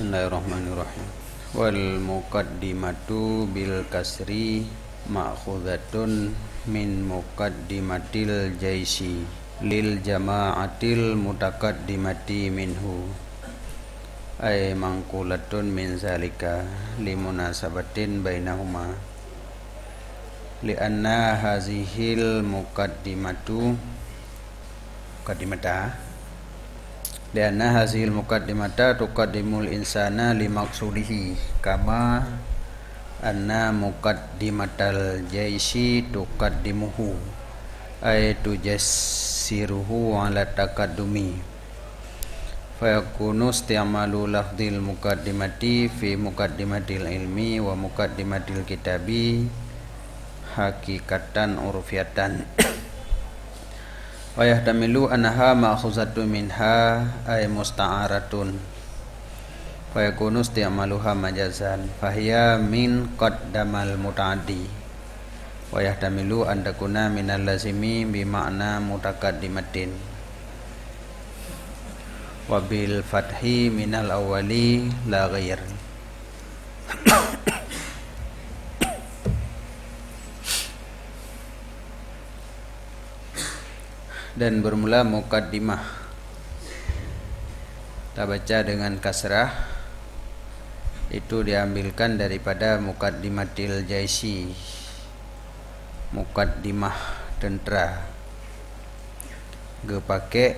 Bismillahirrahmanirrahim. Wal muqaddimatu bil kasri ma'khudhatun min muqaddimatil jaisi lil jama'atil mutaqaddimati minhu ay mangkulatun min zalika limunasabatin bainahuma lianna hazihil muqaddimata lianna hazihil muqaddimata tuqaddimul insana limaqsudihi kama anna muqaddimatal jaisi tuqaddimuhu ay tujassiruhu ala taqaddumi fayakunu isti'malu lafdhil muqaddimati fi muqaddimatil ilmi wa muqaddimatil kitabi hakikatan urfiyatan wa yahtamilu annaha ma'khuzatun minha ay musta'aratun fayakunu isti'maluha majazan fahiya min qaddamal muta'addi wa yahtamilu an takuna minal lazimi bima'na mutaqaddimatin wa bil fathi minal awwali la ghair. Dan bermula muqaddimah kita baca dengan kasrah, itu diambilkan daripada muqaddimatil jaisi, muqaddimah tentera. Ge pakai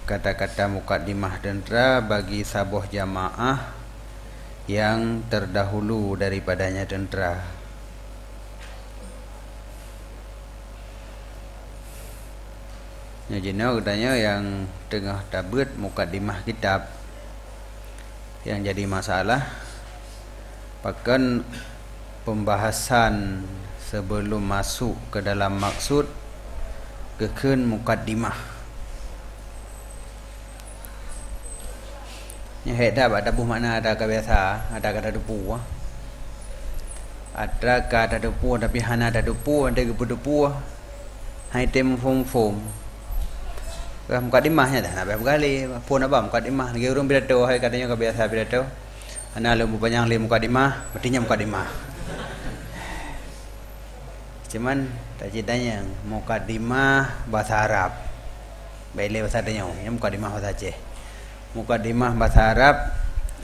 kata-kata muqaddimah tentera bagi sabuh jamaah yang terdahulu daripadanya tentera. Jadi katanya yang tengah tabut muqaddimah kitab yang jadi masalah bahkan pembahasan sebelum masuk ke dalam maksud keken muqaddimah. Nya heda ada buh makna ada ka biasa, ada kata depu. Ada kata depu tapi hana ada depu, ada depu. Hai tem fom. Muqaddimahnya dah nak berkali pun apa muqaddimah lagi urang pidato hai katanya kebiasa pidato ana lembu panjang le muqaddimah artinya muqaddimah cuman tak ceritanya muqaddimah bahasa Arab baile bahasa tanya yang muqaddimah bahasa Aceh. Muqaddimah bahasa Arab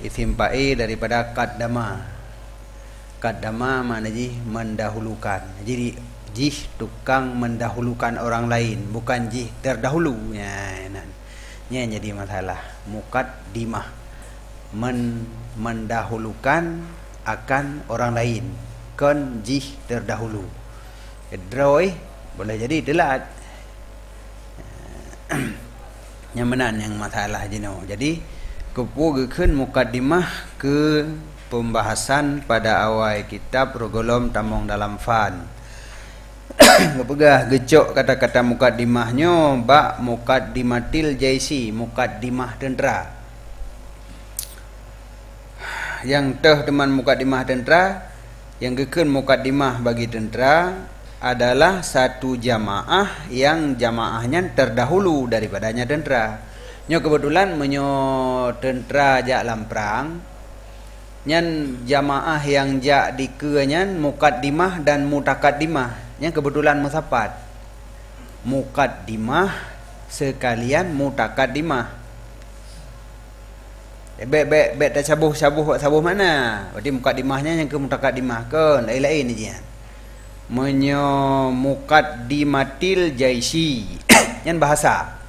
isim fa'il daripada qaddama makna mendahulukan. Jadi jih tukang mendahulukan orang lain, bukan jih terdahulu. Ya, jadi masalah. Muqaddimah mendahulukan akan orang lain, kan jih terdahulu. Droi boleh jadi telat. Yang menan yang masalah jino. Jadi kepugeun muqaddimah ke pembahasan pada awal kitab Rogolom Tamong dalam Fan. Kepegah gecok kata-kata muqaddimahnya ba muqaddimatil jaisi, muqaddimah tentera. Yang teh teman muqaddimah tentera, yang geken muqaddimah bagi tentera adalah satu jamaah yang jamaahnya terdahulu daripadanya tentera. Nyo kebetulan menyo tentera jak lamprang nyan jamaah yang jak dikeunyan muqaddimah dan mutaqaddimah. Yang kebetulan musapat muqaddimah sekalian mutaqaddimah. Bet tak sabuh mana? Berarti muqaddimahnya yang ke mutaqaddimah kan lain-lain aja. Menyo muqaddimatil jaisi yang bahasa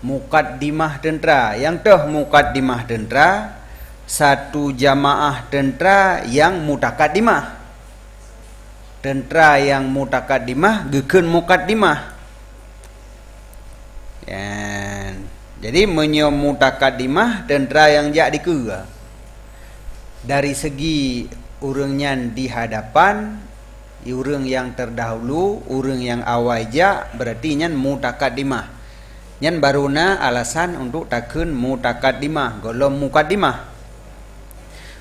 muqaddimah tentera. Yang teh muqaddimah tentera satu jamaah tentera yang mutaqaddimah. Tentera yang mutaqaddimah geken muqaddimah. Jadi menyo mutaqaddimah tentera yang jak dikira. Dari segi urangnya di hadapan, urang yang terdahulu, urang yang awal jak berarti nyan mutaqaddimah. Nyan baruna alasan untuk takun mutaqaddimah, golong muqaddimah.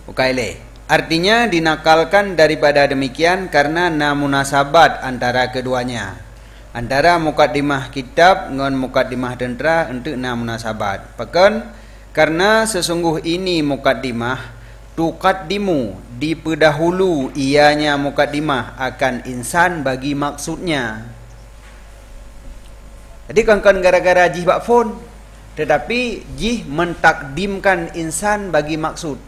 Bukaile. Artinya dinakalkan daripada demikian karena namunasabat antara keduanya. Antara muqaddimah kitab dengan muqaddimah tentera untuk namunasabat. Bahkan Karena sesungguh ini mukaddimah, tuqaddimu, diperdahulu ianya mukaddimah akan insan bagi maksudnya. Jadi kan gara-gara jih bak phone, tetapi jih mentakdimkan insan bagi maksud.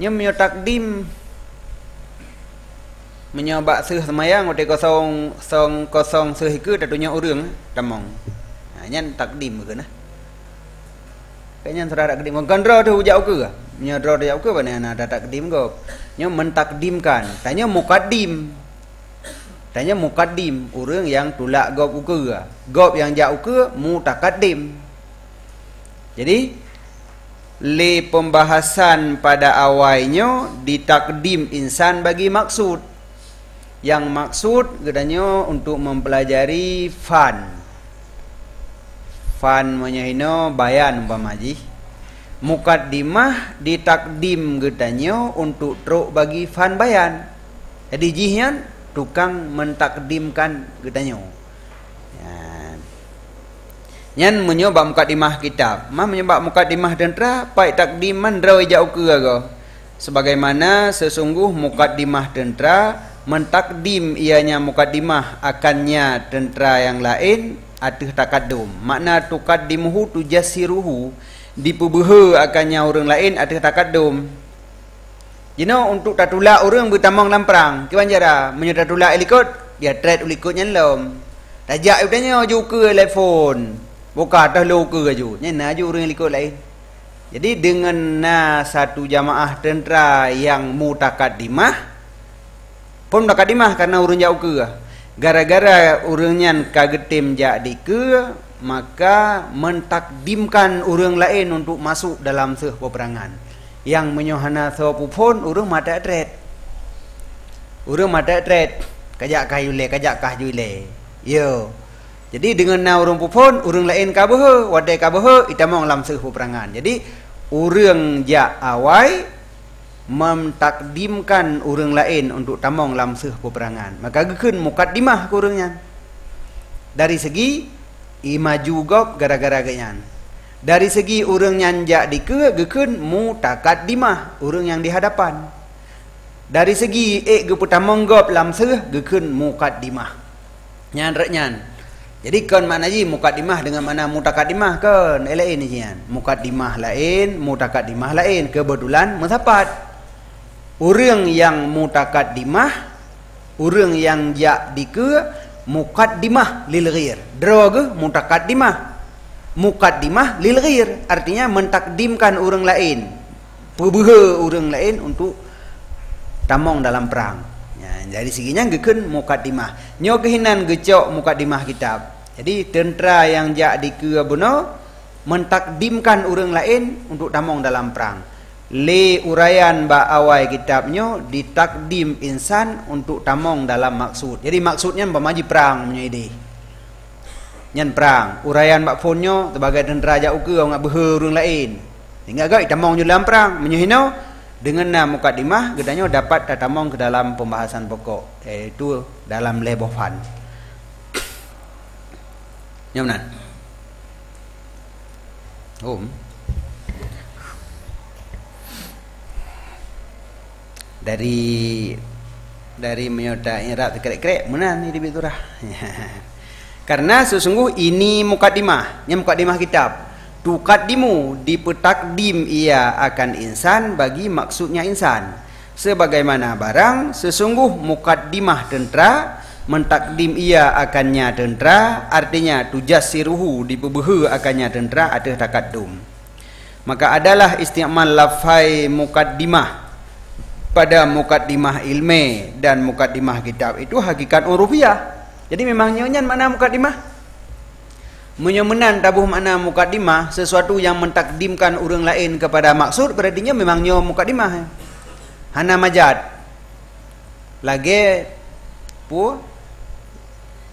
Nya menyo takdim menyobak seuh semayang ote kosong seuh ke datunya urang tamong. Ha nyan takdim ke nah. Kayaknya saudara takdim kan draw tu jauh ke? Nya draw jauh ke bana ada takdim go. Nya mentakdimkan. Tanya mukaddim. Tanya mukaddim urang yang tulak gob uke. Gob yang jauh ke mutakaddim. Jadi le pembahasan pada awalnya ditakdim insan bagi maksud. Yang maksud katanya untuk mempelajari fan menyahino bayan umpamaji. Mukaddimah ditakdim katanya untuk truk bagi fan bayan. Jadi jihnya tukang mentakdimkan katanya. Nyan menyebab mukaddimah kitab. Mah menyebab mukaddimah dentera pai takdiman draw jauh ke ago. Sebagaimana sesungguh mukaddimah dentera mentakdim ianya mukaddimah akannya tentera yang lain atih takaddum. Makna tukaddimuhu tujassiruhu, dipubehe akannya orang lain atih takaddum. Jino untuk tatulak orang bertamang lamprang kiwan jara menyetatulak ikut dia trade ulikutnya lom. Tajak utanya juga telefon. Buka tah lo ke aju. Nya aju orang ikut lain. Jadi dengan satu jamaah tentera yang mutakaddimah pun mutakadimah karena urang jauh ke. Gara-gara urangnya kagetim jadi ke, maka mentakdimkan urang lain untuk masuk dalam seuh peperangan. Yang menyohana sopupun urang mata tret. Urang mata tret. Kajak kah yule, kajak kah yule. Yo. Jadi dengan urang pupun, urang lain kabehe, wadai kabehe, itamong dalam seuh peperangan. Jadi urang ja awai mentakdimkan orang lain untuk tamong dalam seuh peperangan. Maka gekeun mukaddimah ke urangnya. Dari segi imaju gob gara-gara ganyan. Dari segi orang nyanjak dike gekeun mutakaddimah orang yang di hadapan. Dari segi ge putamong gob dalam seuh gekeun mukaddimah. Nyan rek nyan. Jadi kan makna ji mukaddimah dengan mana mutakaddimah kan lain ni nyan. Mukaddimah lain, mutakaddimah lain. Kebetulan mensapat. Orang yang mutakaddimah, orang yang ja dike mukaddimah lil ghair. Draw ke mutakaddimah. Mukaddimah lil ghair artinya mentakdimkan orang lain. Perbehe orang lain untuk tamong dalam perang. Ya, dari seginya gekeun mukaddimah. Nyo kehinan gecok mukaddimah kitab. Jadi tentera yang ja dike beno mentakdimkan orang lain untuk tamong dalam perang. Le uraian ba awal kitabnya ditakdim insan untuk tamong dalam maksud. Jadi maksudnya pemaji perang punya ide. Nyan perang, uraian bak fonyo sebagai tentera jauh ke ngak behe urang lain. Tinggal gak tamong dalam perang menyehino dengan mukaddimah gedanya dapat tamong ke dalam pembahasan pokok yaitu dalam lebofan. Nyaman. Dari menyota irat krek-krek menan ini biturah. Karena sesungguh ini mukaddimah, nya mukaddimah kitab. Tuqaddimu dipetakdim ia akan insan bagi maksudnya insan. Sebagaimana barang sesungguh mukaddimah tentera mentakdim ia akannya tentera, artinya tujassiruhu dipebehe akannya tentera atau takaddum. Maka adalah isti'mal lafai mukaddimah pada mukaddimah ilmi dan mukaddimah kitab itu hakikat urufiyah. Jadi memang nyonya mana mukaddimah? Menyemenan tabuh makna mukaddimah sesuatu yang mentakdimkan orang lain kepada maksud, berarti memang nyo mukaddimah. Hana majad. Lagi pu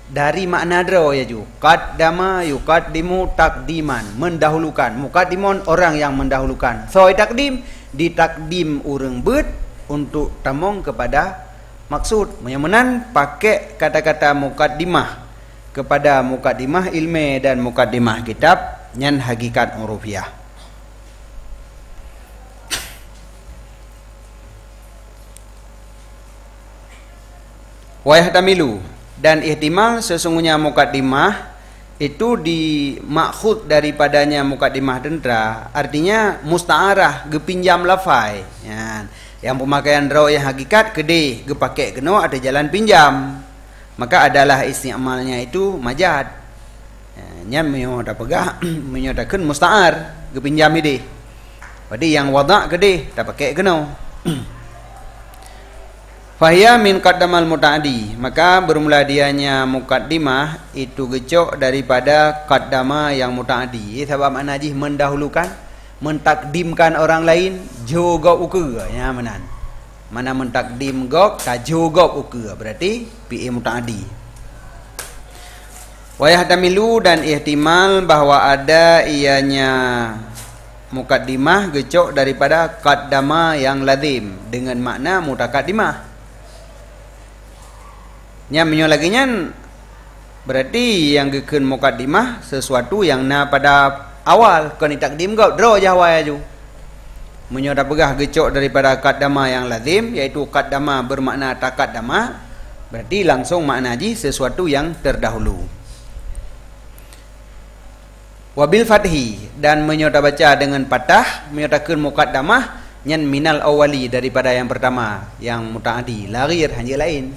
dari makna draw ya ju. Qaddama yuqaddimu takdiman, mendahulukan. Mukaddimun orang yang mendahulukan. So takdim ditakdim orang bet untuk tamong kepada maksud. Menyemenan pakai kata-kata mukaddimah kepada mukaddimah ilmi dan mukaddimah kitab nyan hakikat urufiah. Wa yahtamilu, dan ihtimal sesungguhnya mukaddimah itu dimakhud daripadanya mukaddimah dendra, artinya musta'arah, gepinjam lafai. Ya. Yang pemakaian raw yang hakikat kedih gepakai kena ada jalan pinjam, maka adalah isti'malnya itu majad. Ya, menyo dah pegah menyo dah kun musta'ar gepinjam ini. Jadi yang wada' kedih tak pakai kena. Fahya min qaddamal muta'adi, maka bermula dianya mukaddimah itu gecok daripada qaddama yang muta'adi. Sebab makna ji mendahulukan, mentakdimkan orang lain jogok ukur ya manan. Mana mentakdim gok ta jogok ukur berarti fi'il muta'adi. Wa yahtamilu, dan ihtimal bahwa ada ianya mukaddimah gecok daripada qaddama yang lazim dengan makna mutaqaddimah. Nya menyo lagi nyan berarti yang gekeun mukaddimah sesuatu yang na pada awal kau ni takdim kau draw jawai aju. Menyo dah pegah gecok daripada qaddama yang lazim, iaitu qaddama bermakna taqaddama, berarti langsung makna ji sesuatu yang terdahulu. Wabil fathi, dan menyo dah baca dengan patah, menyo dah keun mukaddamah nyan minal awali, daripada yang pertama yang mutaaddi, laghir hanya lain.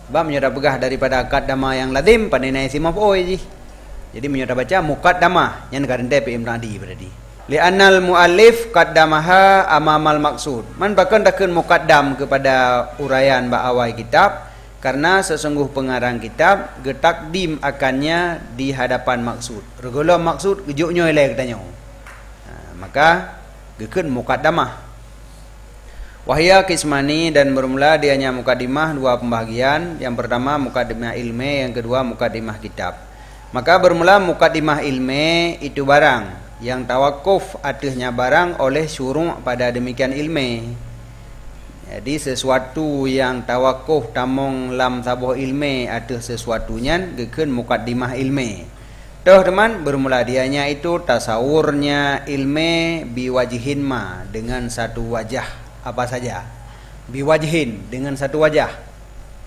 Sebab menyodah pegah daripada qaddama yang lazim pada nai isim maf'ul je. Jadi menyodah baca muqaddamah yang karente fi'il mudhari berarti. Li'annal muallif qaddamaha amamal maksud. Man bahkan takun muqaddam kepada uraian awal kitab, karena sesungguh pengarang kitab getakdim akannya di hadapan maksud. Regula maksud gejuk nyoy le katanya. Maka gekeun muqaddamah. Wahya kismani, dan bermula dianya mukaddimah dua pembahagian. Yang pertama mukaddimah ilmi, yang kedua mukaddimah kitab. Maka bermula mukaddimah ilmi itu barang yang tawakuf atasnya barang oleh syuru' pada demikian ilmi. Jadi sesuatu yang tawakuf tamong lam sabuh ilmi atas sesuatunya gekeun mukaddimah ilmi. Toh teman, bermula dianya itu tasawurnya ilmi biwajihin ma, dengan satu wajah apa saja, biwajhin dengan satu wajah,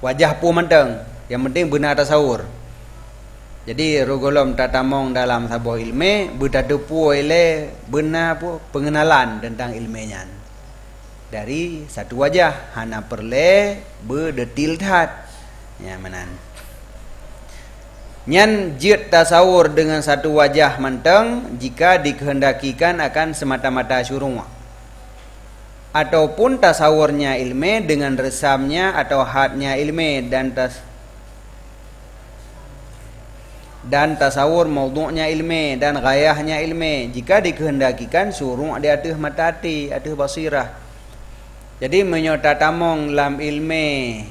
wajah pu menteng, yang penting benar tasawur. Jadi rogolom tatamong dalam sabuah ilmu berdadepu oleh benar pu pengenalan tentang ilmunya dari satu wajah, hana perle berdetil tat ya manan. Nyan jid tasawur dengan satu wajah menteng jika dikehendakikan akan semata-mata syuru', ataupun tasawurnya ilmi dengan resamnya atau hadnya ilmi, dan tasawur maudhu'nya ilmi dan ghayahnya ilmi jika dikehendakikan syuru' di atas mata hati, atas basirah. Jadi menyota tamong lam ilmi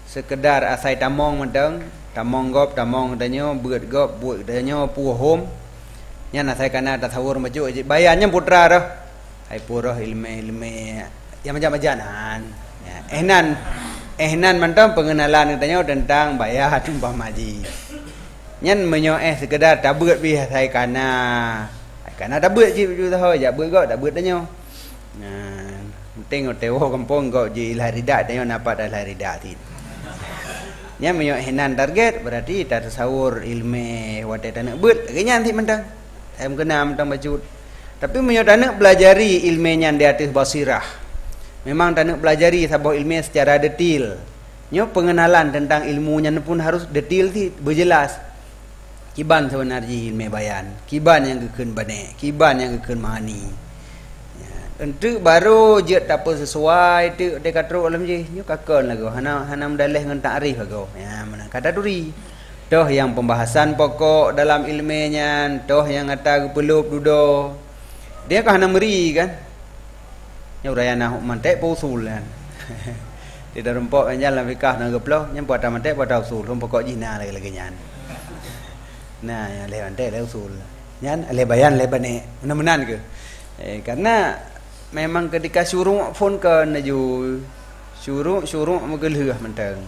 sekedar asai tamong menteng, tamong gop tamong danyo buat gop buat danyo puhum nyan asai kana tasawur maju bayannya putra dah ai purah ilmi yang macam-macaman ya. Ehnan mentang pengenalan katanya tentang bayar tumpah maji nyan menyo sekedar tabut bi sai kana tabut ji ju tahu ja buat gak tabut danyo nah penting tewo kampung gak ji lahiridak danyo dapat lahiridak ti nyan menyo ehnan target berarti tasawur ilmi wate tanak but nyan ti mentang em kena mentang baju. Tapi menyo nak belajari ilmunya di atas basirah. Memang tak nak belajari sabuh ilmu secara detail. Nyo pengenalan tentang ilmunya pun harus detail ti berjelas. Kiban sebenarnya ilmu bayan, kiban yang gekeun bane, kiban yang gekeun mahani. Ya, entu baru je tak apa sesuai tu dekat ro alam je. Nyo kakon lagu hana mendalih dengan takrif lagu. Ya mana kata duri. Toh yang pembahasan pokok dalam ilmunya, toh yang kata peluk dudo. Dia kan hana meri kan. Nya uraya nah mantek pa usul kan. Di dalam pok jalan fikah nang geplo nya pada mantek pada usul pokok jina lagi nyan. Nah, ya le mantek le usul. Nyan le bayan le bane. Menan ke? Karena memang ketika syuru' pun ke naju syuru' mageleuh menteng.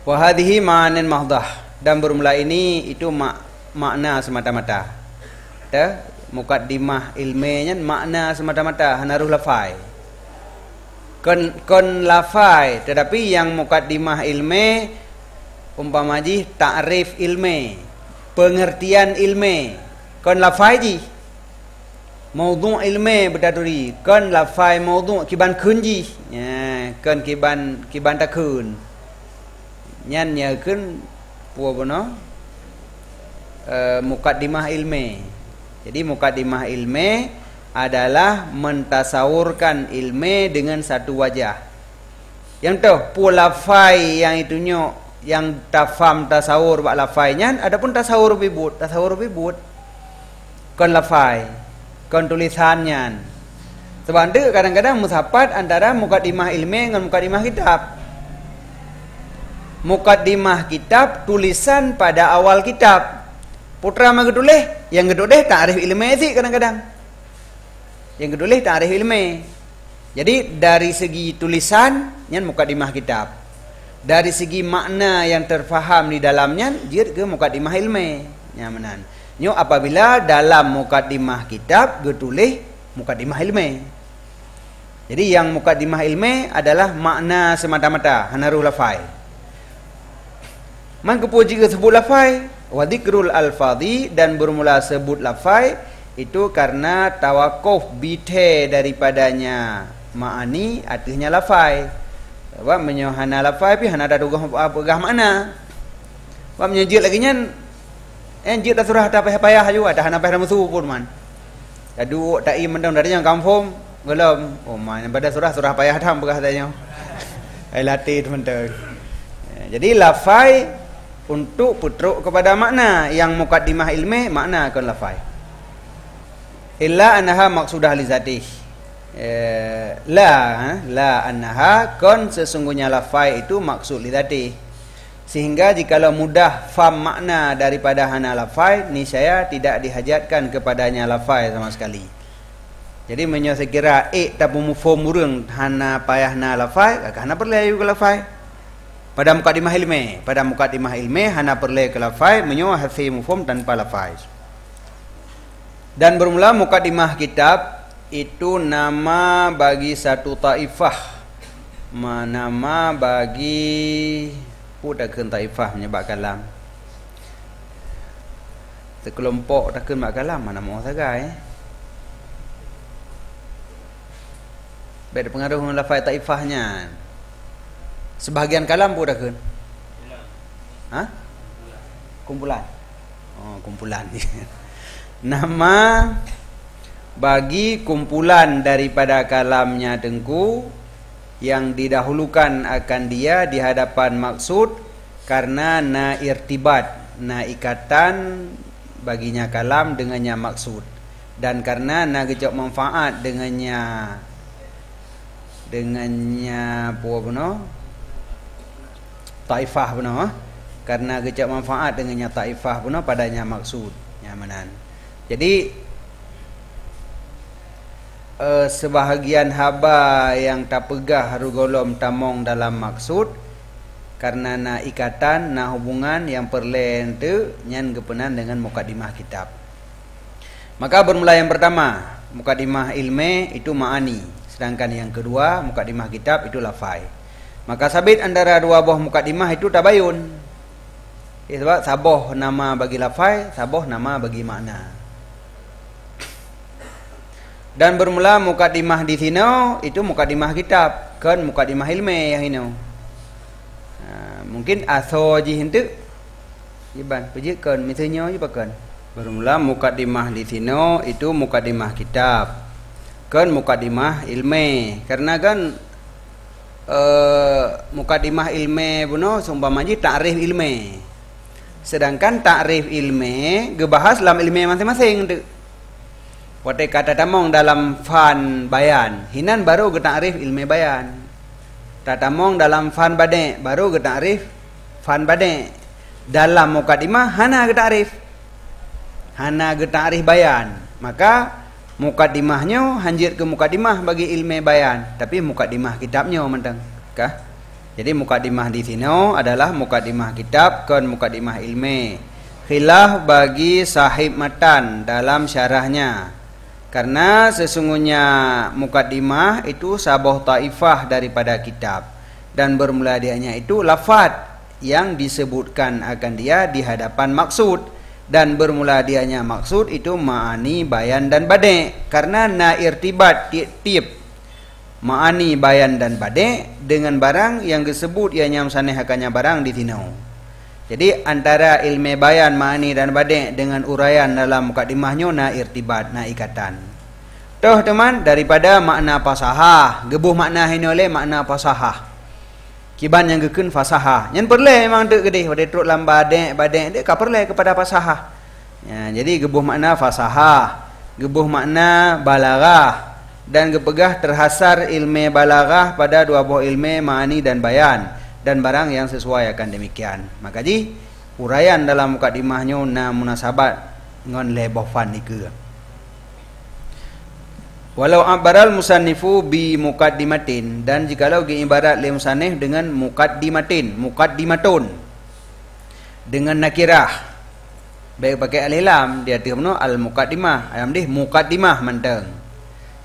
Wa hadhihi ma'anin mahdah, dan bermula ini itu makna semata-mata. Mukaddimah ilmiahnya makna semata-mata, hanaruh lafai. Kon lafai, tetapi yang mukaddimah ilmi umpama ji ta'rif ilmi, pengertian ilmi. Kon lafai ji maudhu' ilmi berdaduri, kon lafai maudhu' kiban kunji, kon kiban takun nyan nyakun puono mukaddimah ilmi. Jadi mukaddimah ilmi adalah mentasawurkan ilmi dengan satu wajah. Yang tu pu lafai yang itunya yang tafam tasawur bak lafainya, adapun tasawur bibut kon lafai, kon tulisannya. Sebab tu kadang-kadang musapat antara mukaddimah ilmi dengan mukaddimah kitab. Mukaddimah kitab tulisan pada awal kitab. Putra mah geduleh, yang geduleh ta'rif ilmi sih kadang-kadang. Yang geduleh ta'rif ilmi. Jadi dari segi tulisan yang mukaddimah kitab. Dari segi makna yang terfaham di dalamnya dia ke mukaddimah ilmi. Nyamanan. Nyo apabila dalam mukaddimah kitab geduleh mukaddimah ilmi. Jadi yang mukaddimah ilmi adalah makna semata-mata, hanaruh lafai. Man kepuji ke sebut lafai wa dzikrul alfadhi, dan bermula sebut lafai itu karena tawakuf bite daripadanya ma'ani, artinya lafai. Sebab menyohana lafai pi hana ada pegah makna. Sebab menyejit lagi nya jit dah surah tak payah juga dah hana payah musuh pun man. Adu tak i mendang darinya kampung gelem. Oh man pada surah payah dah pegah tanya. Ai latih teman-teman. Jadi lafai untuk putruk kepada makna, yang mukaddimah ilmi makna akan lafai. Illa annaha maqsudah li zatih. La annaha, kon sesungguhnya lafai itu maksud li zatih. Sehingga jikalau mudah faham makna daripada hana lafai, niscaya tidak dihajatkan kepadanya lafai sama sekali. Jadi menyo sekira tapu mufhum murung hana payah na lafai, hana perlu ayu ke lafai. Pada mukaddimah ilmi hana perlu ke lafai, menyo hafi mufhum tanpa lafai. Dan bermula mukaddimah kitab itu nama bagi satu taifah, nama bagi takkan taifah menyebab kalam. Sekelompok takkan mak kalam mana mau sagai. Baik pengaruh lafaz taifahnya. Sebahagian kalam pun takkan. Ha? Kumpulan. Oh, kumpulan. Nama bagi kumpulan daripada kalamnya tengku yang didahulukan akan dia di hadapan maksud karena na irtibat, na ikatan baginya kalam dengannya maksud, dan karena na gejok manfaat dengannya apa beno taifah beno, karena gejok manfaat dengannya taifah beno padanya maksud nyamanan. Jadi sebahagian haba yang tak pegah rugolom tamong dalam maksud karena na ikatan, na hubungan yang perlen tu nyan kepenan dengan mukaddimah kitab. Maka bermula yang pertama mukaddimah ilmi itu ma'ani, sedangkan yang kedua mukaddimah kitab itu lafai. Maka sabit antara dua buah mukaddimah itu tabayun. Sebab saboh nama bagi lafai, saboh nama bagi makna. Dan bermula mukaddimah di sini itu mukaddimah kitab, kan mukaddimah ilmi yang ini. Mungkin aso ji hentu. Iban pejekan misalnya je pakan. Bermula mukaddimah di sini itu mukaddimah kitab, kan mukaddimah ilmi. Karena kan mukaddimah ilmi buno seumpama ji ta'rif ilmi. Sedangkan ta'rif ilmi gebahas dalam ilmi masing-masing tu. Wate kata tamong dalam fan bayan, hinan baru ke ta'rif ilmi bayan. Tatamong dalam fan bade, baru ke ta'rif fan bade. Dalam mukaddimah hana ke ta'rif, hana ke ta'rif bayan. Maka mukaddimahnya hanjir ke mukaddimah bagi ilmi bayan, tapi mukaddimah kitabnya mentang kah? Jadi mukaddimah di sini adalah mukaddimah kitab kon mukaddimah ilmi. Khilaf bagi sahib matan dalam syarahnya. Karena sesungguhnya mukaddimah itu sabah taifah daripada kitab, dan bermula dianya itu lafaz yang disebutkan akan dia di hadapan maksud, dan bermula dianya maksud itu ma'ani, bayan dan bade'. Karena na irtibat tiap ma'ani, bayan dan bade' dengan barang yang disebut ianya saneh akannya barang di sini. Jadi antara ilmu bayan, ma'ani dan bade' dengan uraian dalam mukadimahnya na irtibat, na ikatan. Toh teman, daripada makna fasahah, gebuh makna ini oleh makna fasahah. Kiban yang gekun fasahah. Yang perlu memang dek gede, pada teruk lam bade' dek ka perlu kepada fasahah. Ya, jadi gebuh makna fasahah, gebuh makna balaghah, dan gepegah terhasar ilmu balaghah pada dua buah ilmu ma'ani dan bayan, dan barang yang sesuai akan demikian. Maka ji uraian dalam mukadimahnya na munasabat ngon lebah fan nika. Walau abaral musannifu bi mukaddimatin, dan jikalau ibarat le musannif dengan mukaddimatin, mukaddimatun dengan nakirah, baik pakai alif lam dia termno al mukaddimah, ayam deh mukaddimah manteng.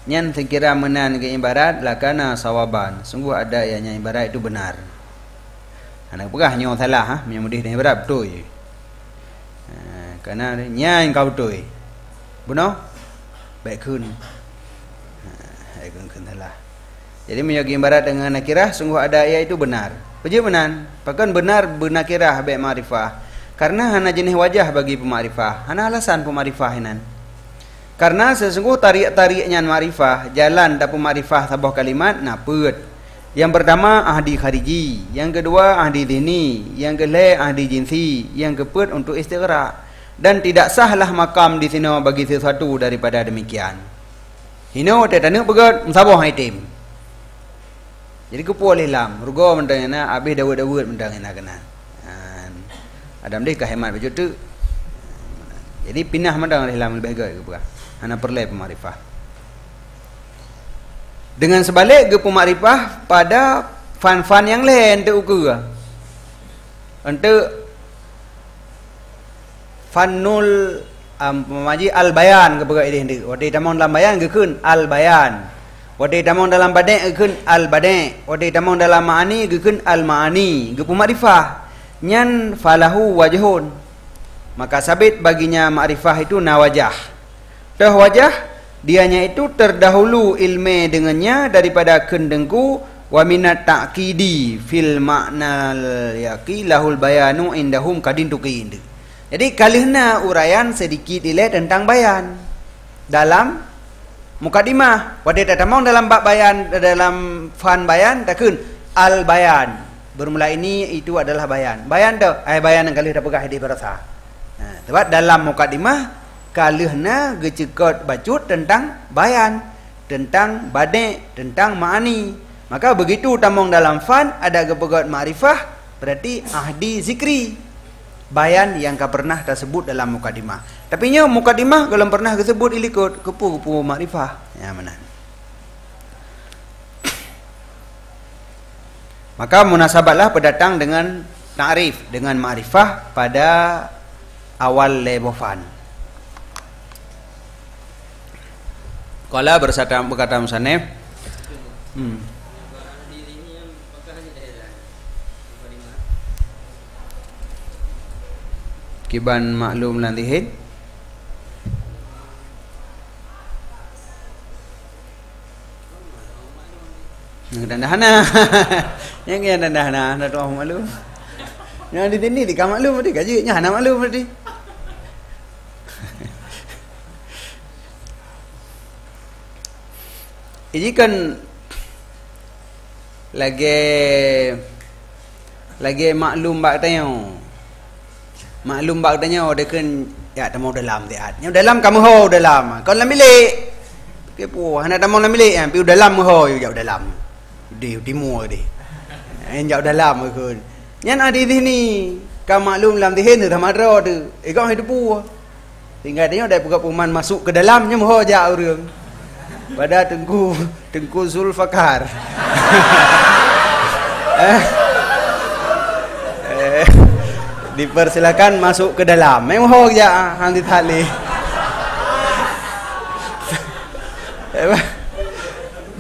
Nyan sekira menan ke ibarat lakana sawaban, sungguh ada ianya ibarat itu benar. Anak pegah nyo salah ha, menyamudih dengan ibarat betul. Karena nyan kau betul. Benar? Baik kun. Baik kun salah. Jadi menyagi ibarat dengan nakirah, sungguh ada ia itu benar. Beje benar. Bahkan benar benakirah baik ma'rifah. Karena hana jenis wajah bagi pemarifah, hana alasan pemarifah hinan. Karena sesungguh tarik-tariknya ma'rifah, jalan dapat ma'rifah sebuah kalimat naput. Yang pertama ahdi khariji, yang kedua ahdi dini, yang kelima ahdi jinsi, yang keempat untuk istighraq. Dan tidak sahlah makam di sini bagi sesuatu daripada demikian. Hino tetanu pegat musabah item. Jadi kepu oleh lam, rugo mendangana habis dawud-dawud mendangana kena. Adam deh kehemat baju tu. Jadi pindah mendang oleh lam lebih baik ke hana perlu pemarifah. Dengan sebalik ke pemarifah pada fan-fan yang lain untuk ukur. Untuk fanul maji al-bayan ke perkara ini. Wadai tamang dalam bayan ke kun al-bayan. Wadai tamang dalam bade' ke kun al-bade'. Wadai tamang dalam ma'ani ke kun al-ma'ani. Ke pemarifah. Nyan falahu wajhun. Maka sabit baginya ma'rifah itu na wajah. Dah wajah dianya itu terdahulu ilmu dengannya daripada kendengku wa minat ta'kidi fil ma'nal yaqi lahul bayanu indahum kadin tuqind. Jadi kalihna uraian sedikit ile tentang bayan dalam mukadimah. Wadai tatamong dalam bab bayan, dalam fan bayan takun al bayan. Bermula ini itu adalah bayan. Bayan tu bayan yang kalih dah pegah di berasa. Sebab dalam mukadimah kalihna gecekot bacut tentang bayan, tentang bade', tentang ma'ani. Maka begitu tamong dalam fan ada kepegot ma'rifah, berarti ahdi zikri. Bayan yang kau pernah tersebut dalam mukadimah. Tapi nya mukadimah kalau pernah disebut ilikut kepu-kepu ma'rifah. Ya mana? Maka munasabatlah pendatang dengan ta'rif, dengan ma'rifah pada awal lebofan. Qala berkata musannif, kiban maklum lantihin yang dandahana yang dandahana ada tu maklum yang di sini di kamar maklum tadi gajinya hana maklum tadi. Ini kan lagi maklum bak tanya. Maklum bak tanya dia kan ya tamu dalam dia. Yang dalam kamu ho dalam. Kau dalam bilik. Kepo hana tamu dalam bilik kan pi dalam ho jauh dalam. Di timur dia. Yang jauh dalam kan. Yang ada di sini kau maklum dalam dihin tu tamadra tu. Kau hidup pu. Tinggal dia ada pegang peman masuk ke dalamnya ho jauh orang. Pada Tengku Zulfakar. Dipersilakan masuk ke dalam. Memang aja hang ditali.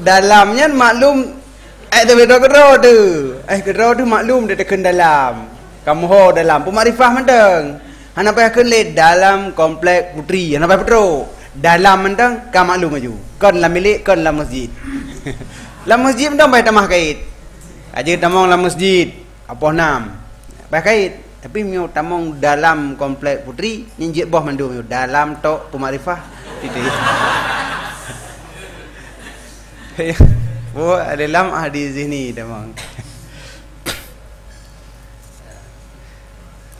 Dalamnya maklum tu beda kedro tu maklum dia tekan dalam. Kamu ho dalam pemarifah mentang. Hana payah kelet dalam komplek putri. Hana payah petro. Dalam mentang ka maklum maju. Kon la milik kon la masjid. La masjid mentang payah tamah kait. Aja tamong la masjid. Apa nam? Payah kait. Tapi miu tamong dalam komplek putri nyinjit boh mandu miu dalam tok pemarifah itu. Oh, dalam hadis ini tamong.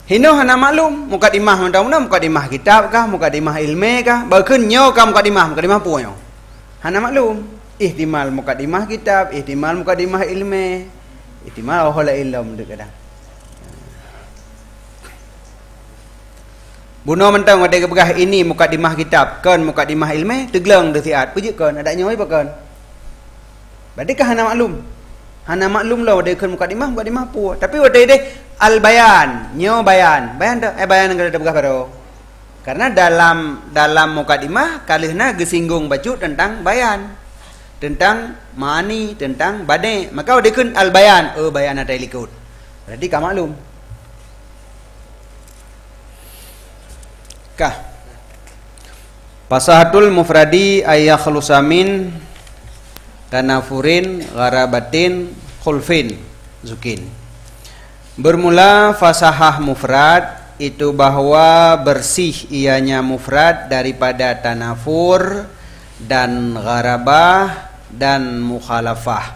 Hino hana maklum mukadimah mudah-mudahan mukadimah kitab kah mukadimah ilmu kah bahkan nyo kah mukadimah punya. Hana maklum ihtimal mukadimah kitab, ihtimal mukadimah ilmu, ihtimal wala ilm deuk kadang. Buno mentang ada kebegah ini mukadimah kitab, kan mukadimah ilmu, tegeleng de siat, puji kan ada nyoi pakan. Badikah hana maklum? Hana maklum lah ada kan mukadimah pu. Tapi ada deh al bayan, nyo bayan. Bayan dah bayan enggak ada begah baru. Karena dalam mukadimah kalihna gesinggung baju tentang bayan. Tentang mani, tentang badai. Maka ada kan al bayan, bayan ada likut. Berarti kah maklum. Kah Pasahatul mufradi ayakhlusamin tanafurin gharabatin khulfin zukin. Bermula fasahah mufrad itu bahwa bersih ianya mufrad daripada tanafur dan gharabah dan mukhalafah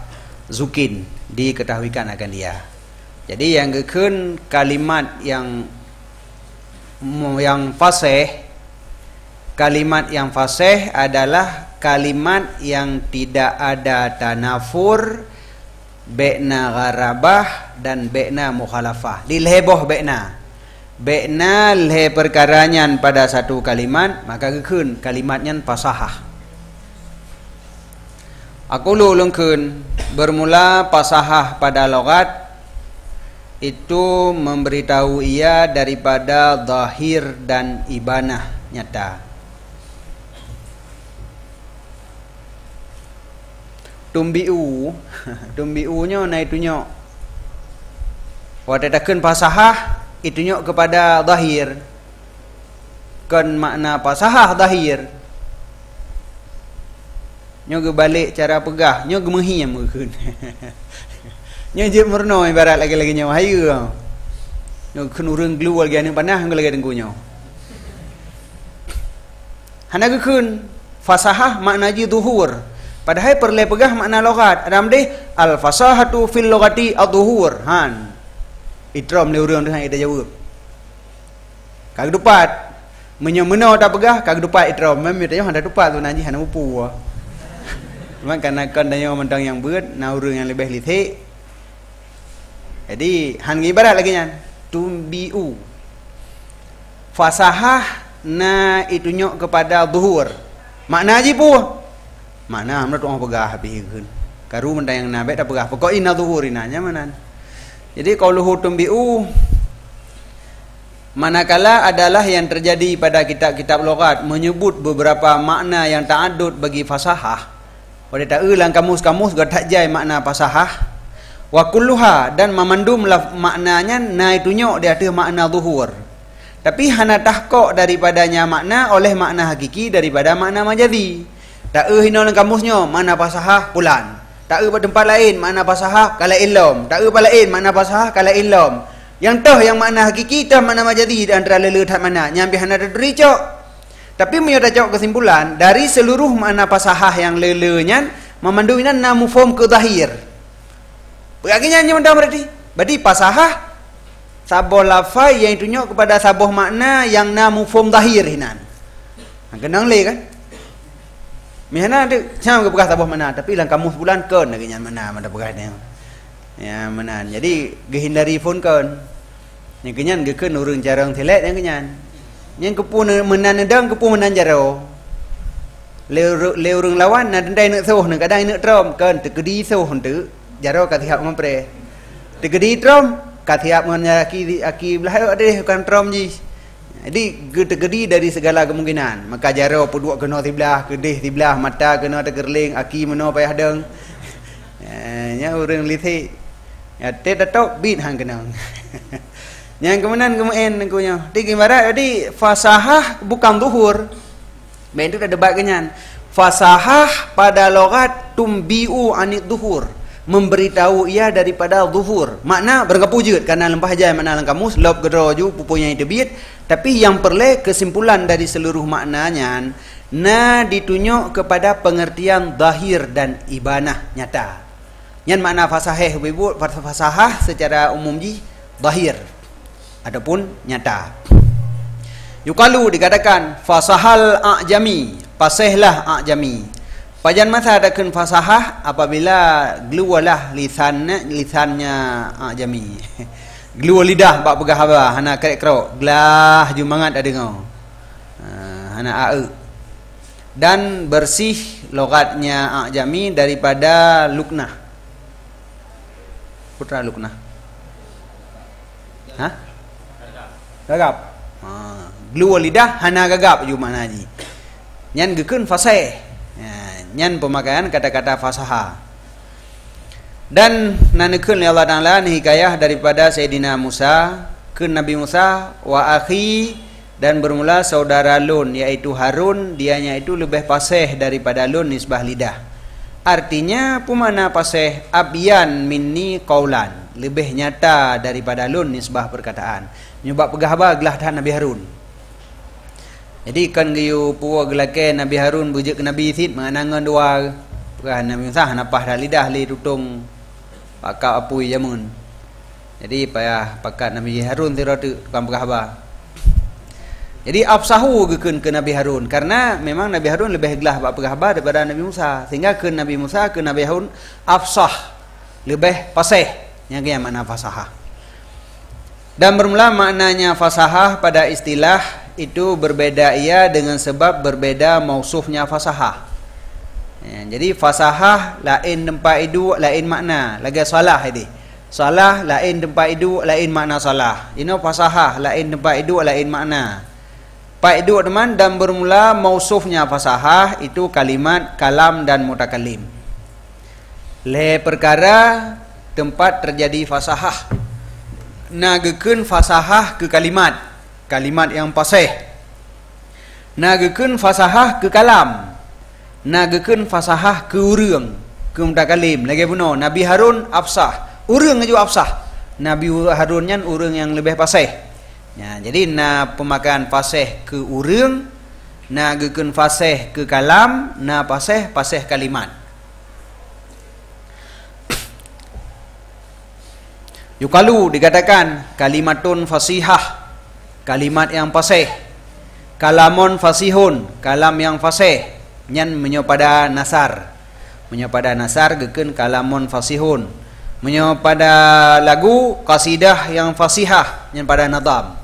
zukin diketahuikan akan dia. Jadi yang gekun kalimat yang fasih, kalimat yang fasih adalah kalimat yang tidak ada tanafur, be'na gharabah dan be'na mukhalafah. Lilheboh be'na lhe perkaranya pada satu kalimat, maka gekun kalimatnya fasahah. Aku lulungkeun bermula fasahah pada logat itu memberitahu ia daripada zahir dan ibanah nyata. Tumbi'u-nya na itunya. Wadadakan fasahah itunya kepada zahir. Kan makna fasahah zahir. Nya balik cara pegah, nya gemehi yang mengkeun. Nya je merno ibarat lagi-lagi nya wahaya. Nya kenurung keluar lagi anu panah lagi dengkunya. Hana gekun fasahah makna ji zuhur. Padahal perle pegah makna logat. Adam deh al fasahatu fil logati adzuhur. Han. Itram le urang dah ida jawab. Kag dupat. Menyo-meno tak pegah kag dupat itram. Memi tanya handa dupat tu nanti hana upu. Memang karena kan danyo mentang yang beut, na urang yang lebih lithik. Jadi han ibarat lagi nya tumbiu. Fasahah na itunya kepada zuhur. Makna aji pu. Makna amna tuang pegah habiskeun. Karu mentang yang nabe tak pegah. Pokok ina zuhur inanya manan. Jadi qauluhu tumbiu manakala adalah yang terjadi pada kitab-kitab lughat menyebut beberapa makna yang ta'addud bagi fasahah. Pada tak ulang kamus-kamus gak tak jai makna fasahah. Wa kulluha dan memandum maknanya na itunya dia ada makna zuhur. Tapi hana tahqiq daripadanya makna oleh makna hakiki daripada makna majazi. Tak hina dalam kamusnya makna fasahah pulan. Tak pada tempat lain makna fasahah kala ilm. Tak pada lain makna fasahah kala ilm. Yang tah yang makna hakiki tah makna majazi di antara lele tak mana nyambi hana dari cok. Tapi menyudah cok kesimpulan dari seluruh makna fasahah yang lelenya memanduinan na mufhum ke zahir. Berarti nyanyi mendah berarti fasahah saboh lafai yang itunya kepada saboh makna yang na mufhum zahir hinan. Kenang le kan? Mihana ada sama ke saboh mana tapi lang kamus bulan kan lagi nyan mana mana begas ni. Ya mana. Jadi gehindari phone kan. Yang kenyan gekeun urang jarang telet yang kenyan. Yang kepu menan dang kepu menan jaro. Leu urang lawan na dendai nak soh nak kadang nak trom kan tekedi soh henteu jaro ka tihak mempre. tegedi trom katiap mengenai aki belah ada bukan trom ji. Jadi tegedi dari segala kemungkinan. Maka jaro peduk kena tibelah, kedih tibelah, mata kena tergerling, aki meno payah deng. Nya urang lithi. Ya te datok bit hang kena. Yang kemudian kunya. Di gimana? Jadi fasahah bukan zuhur. Ben itu ada debat kenyan. Fasahah pada logat tumbiu anit zuhur, memberitahu ia daripada zuhur. Makna berkapujud karena lempah jai makna dalam kamus lob gedroju pupunya itu bit. Tapi yang perlu kesimpulan dari seluruh maknanya na ditunjuk kepada pengertian zahir dan ibanah nyata. Yang makna fasahah ibu fasahah secara umum ji zahir adapun nyata. Yukalu dikatakan fasahal a'jami, fasihlah a'jami. Pajan masa adakan fasahah apabila gluwalah lisannya a'jami. Glua lidah bak pegah haba hana kerek kerok glah jumangat ada ngau. Hana a'e. Dan bersih logatnya a'jami daripada luknah. Putra luknah. Hah? Gagap. Glua lidah hana gagap ju makna ji. Nyan gekeun fasih. Nyan pemakaian kata-kata fasaha. Dan nanekeun Allah Taala hikayah daripada Sayyidina Musa ke Nabi Musa wa akhi, dan bermula saudara Lun yaitu Harun, dianya itu lebih fasih daripada Lun nisbah lidah. Artinya pemana fasih abyan minni qaulan, lebih nyata daripada Lun nisbah perkataan. Nyebab pegah ba gelah tahan Nabi Harun. Jadi kan giyu puwa gelake Nabi Harun bujuk ke Nabi Sid menganangan dua pegah Nabi Musa napah dah lidah li tutung pakak apui jamun. Jadi payah pakat Nabi Harun tira tu tukang pegah ba. Jadi afsahu gekeun ke Nabi Harun karena memang Nabi Harun lebih gelah bak pegah ba daripada Nabi Musa, sehingga ke Nabi Musa ke Nabi Harun afsah, lebih fasih. Yang dia makna fasahah. Dan bermula maknanya fasahah pada istilah itu berbeda ia dengan sebab berbeda mausufnya fasahah. Jadi fasahah lain tempat itu lain makna, lagi salah ini. Salah lain tempat itu lain makna salah. Ini fasahah lain tempat itu lain makna. Pak itu teman, dan bermula mausufnya fasahah itu kalimat, kalam dan mutakalim. Le perkara tempat terjadi fasahah. Nagekeun fasahah ke kalimat, kalimat yang fasih. Nagekeun fasahah ke kalam, nagekeun fasahah ke urang, ke mutakalim. Lagi benar Nabi Harun afsah, urang juga afsah. Nabi Harun nyan urang yang lebih fasih. Ya, jadi na pemakaian fasih ke urang, nagekeun fasih ke kalam, na fasih kalimat. Yukalu dikatakan kalimatun fasihah, kalimat yang fasih. Kalamun fasihun, kalam yang fasih. Nyan menyopada nasar. Menyopada nasar gekeun kalamun fasihun. Menyopada lagu qasidah yang fasihah, nyan pada nadam.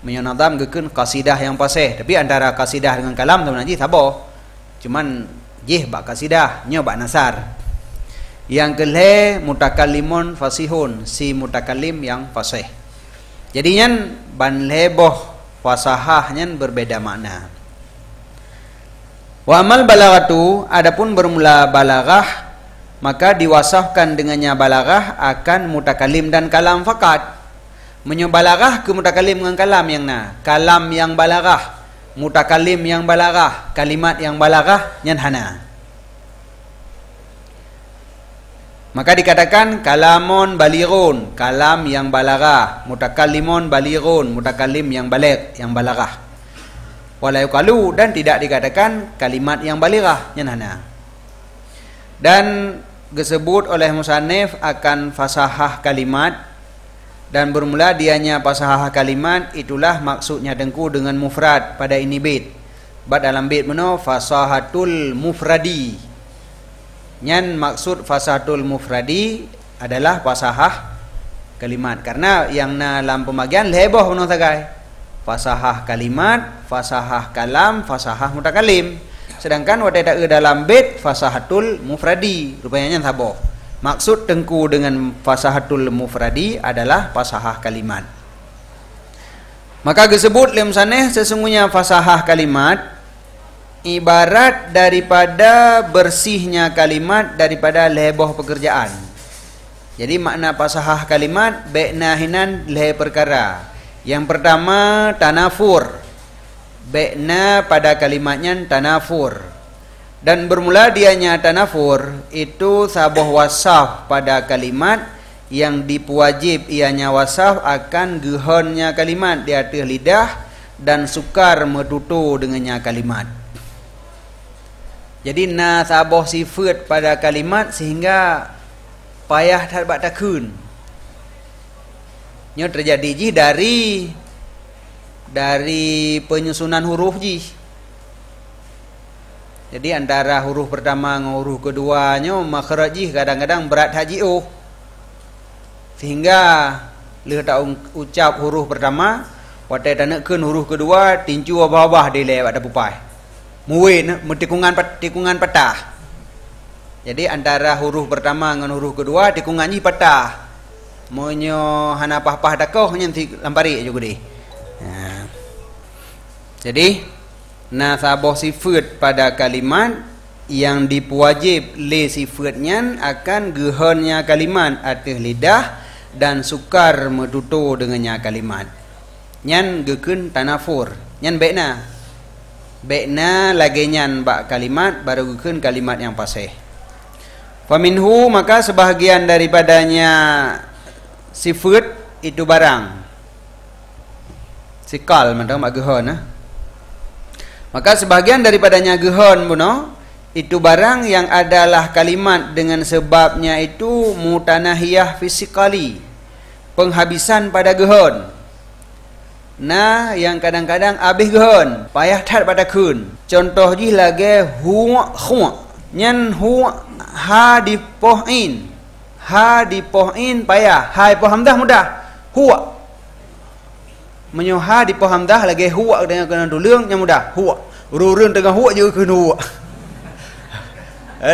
Menyanadam gekeun qasidah yang fasih. Tapi antara qasidah dengan kalam tu nanti sabar. Cuman jih bak qasidah, nyo bak nasar. Yang kelih mutakallimun fasihun, si mutakallim yang fasih. Jadi nyan ban leboh fasahah nyan berbeda makna. Wa amal balaghatu, adapun bermula balaghah maka diwasafkan dengannya balaghah akan mutakallim dan kalam fakat. Menyobalaghah ke mutakallim dengan kalam yang na. Kalam yang balaghah, mutakallim yang balaghah, kalimat yang balaghah nyan hana. Maka dikatakan kalamun balighun, kalam yang balaghah, mutakallimun balighun, mutakallim yang baligh, yang balaghah. Wala yuqalu, dan tidak dikatakan kalimat yang balighah nyan hana. Dan disebut oleh musannif akan fasahah kalimat, dan bermula dianya fasahah kalimat itulah maksudnya dengku dengan mufrad pada ini bait. Bab dalam bait meno fasahatul mufradi. Nyan maksud fasahatul mufradi adalah fasahah kalimat, karena yang na dalam pembagian leboh meno tagai. Fasahah kalimat, fasahah kalam, fasahah mutakallim. Sedangkan wada dalam bait fasahatul mufradi, rupanya nyan saboh. Maksud tengku dengan fasahatul mufradi adalah fasahah kalimat. Maka disebut lem saneh sesungguhnya fasahah kalimat ibarat daripada bersihnya kalimat daripada leboh pekerjaan. Jadi makna fasahah kalimat baikna hinan leh perkara. Yang pertama tanafur. Baikna pada kalimatnya tanafur. Dan bermula dianya tanafur itu sabuh wasaf pada kalimat yang dipuwajib ianya wasaf akan gehonnya kalimat di atas lidah dan sukar metutu dengannya kalimat. Jadi na sabuh sifat pada kalimat sehingga payah tak buat takun. Nya terjadi ji dari penyusunan huruf ji. Jadi antara huruf pertama dengan huruf keduanya makhraj kadang-kadang berat haji sehingga leh tak ucap huruf pertama watai tanakkeun huruf kedua tincu bawah dia lewat ada pupai muwin tikungan patah. Jadi antara huruf pertama dengan huruf kedua tikungan ji patah monyo hana pah-pah dakoh nyanti lampari juga deh. Jadi nah sabuh sifat pada kalimat yang dipuwajib le sifatnya akan gehonnya kalimat atas lidah dan sukar metutu dengannya kalimat. Nyan gekeun tanafur. Nyan baikna lagi nyan bak kalimat baru gekeun kalimat yang fasih. Faminhu maka sebahagian daripadanya sifat itu barang. Sikal mandang bak gehon Maka sebahagian daripadanya gehon buno itu barang yang adalah kalimat dengan sebabnya itu mutanahiyah fisikali, penghabisan pada gehon. Nah yang kadang-kadang habis gehon payah tat pada kun. Contoh ji lagi huwa nyan huwa ha di pohin payah hai po hamdah mudah huwa menyoha di po hamdah lagi huwa dengan kena dulung yang mudah huwa urun tengah huwa je keun huwa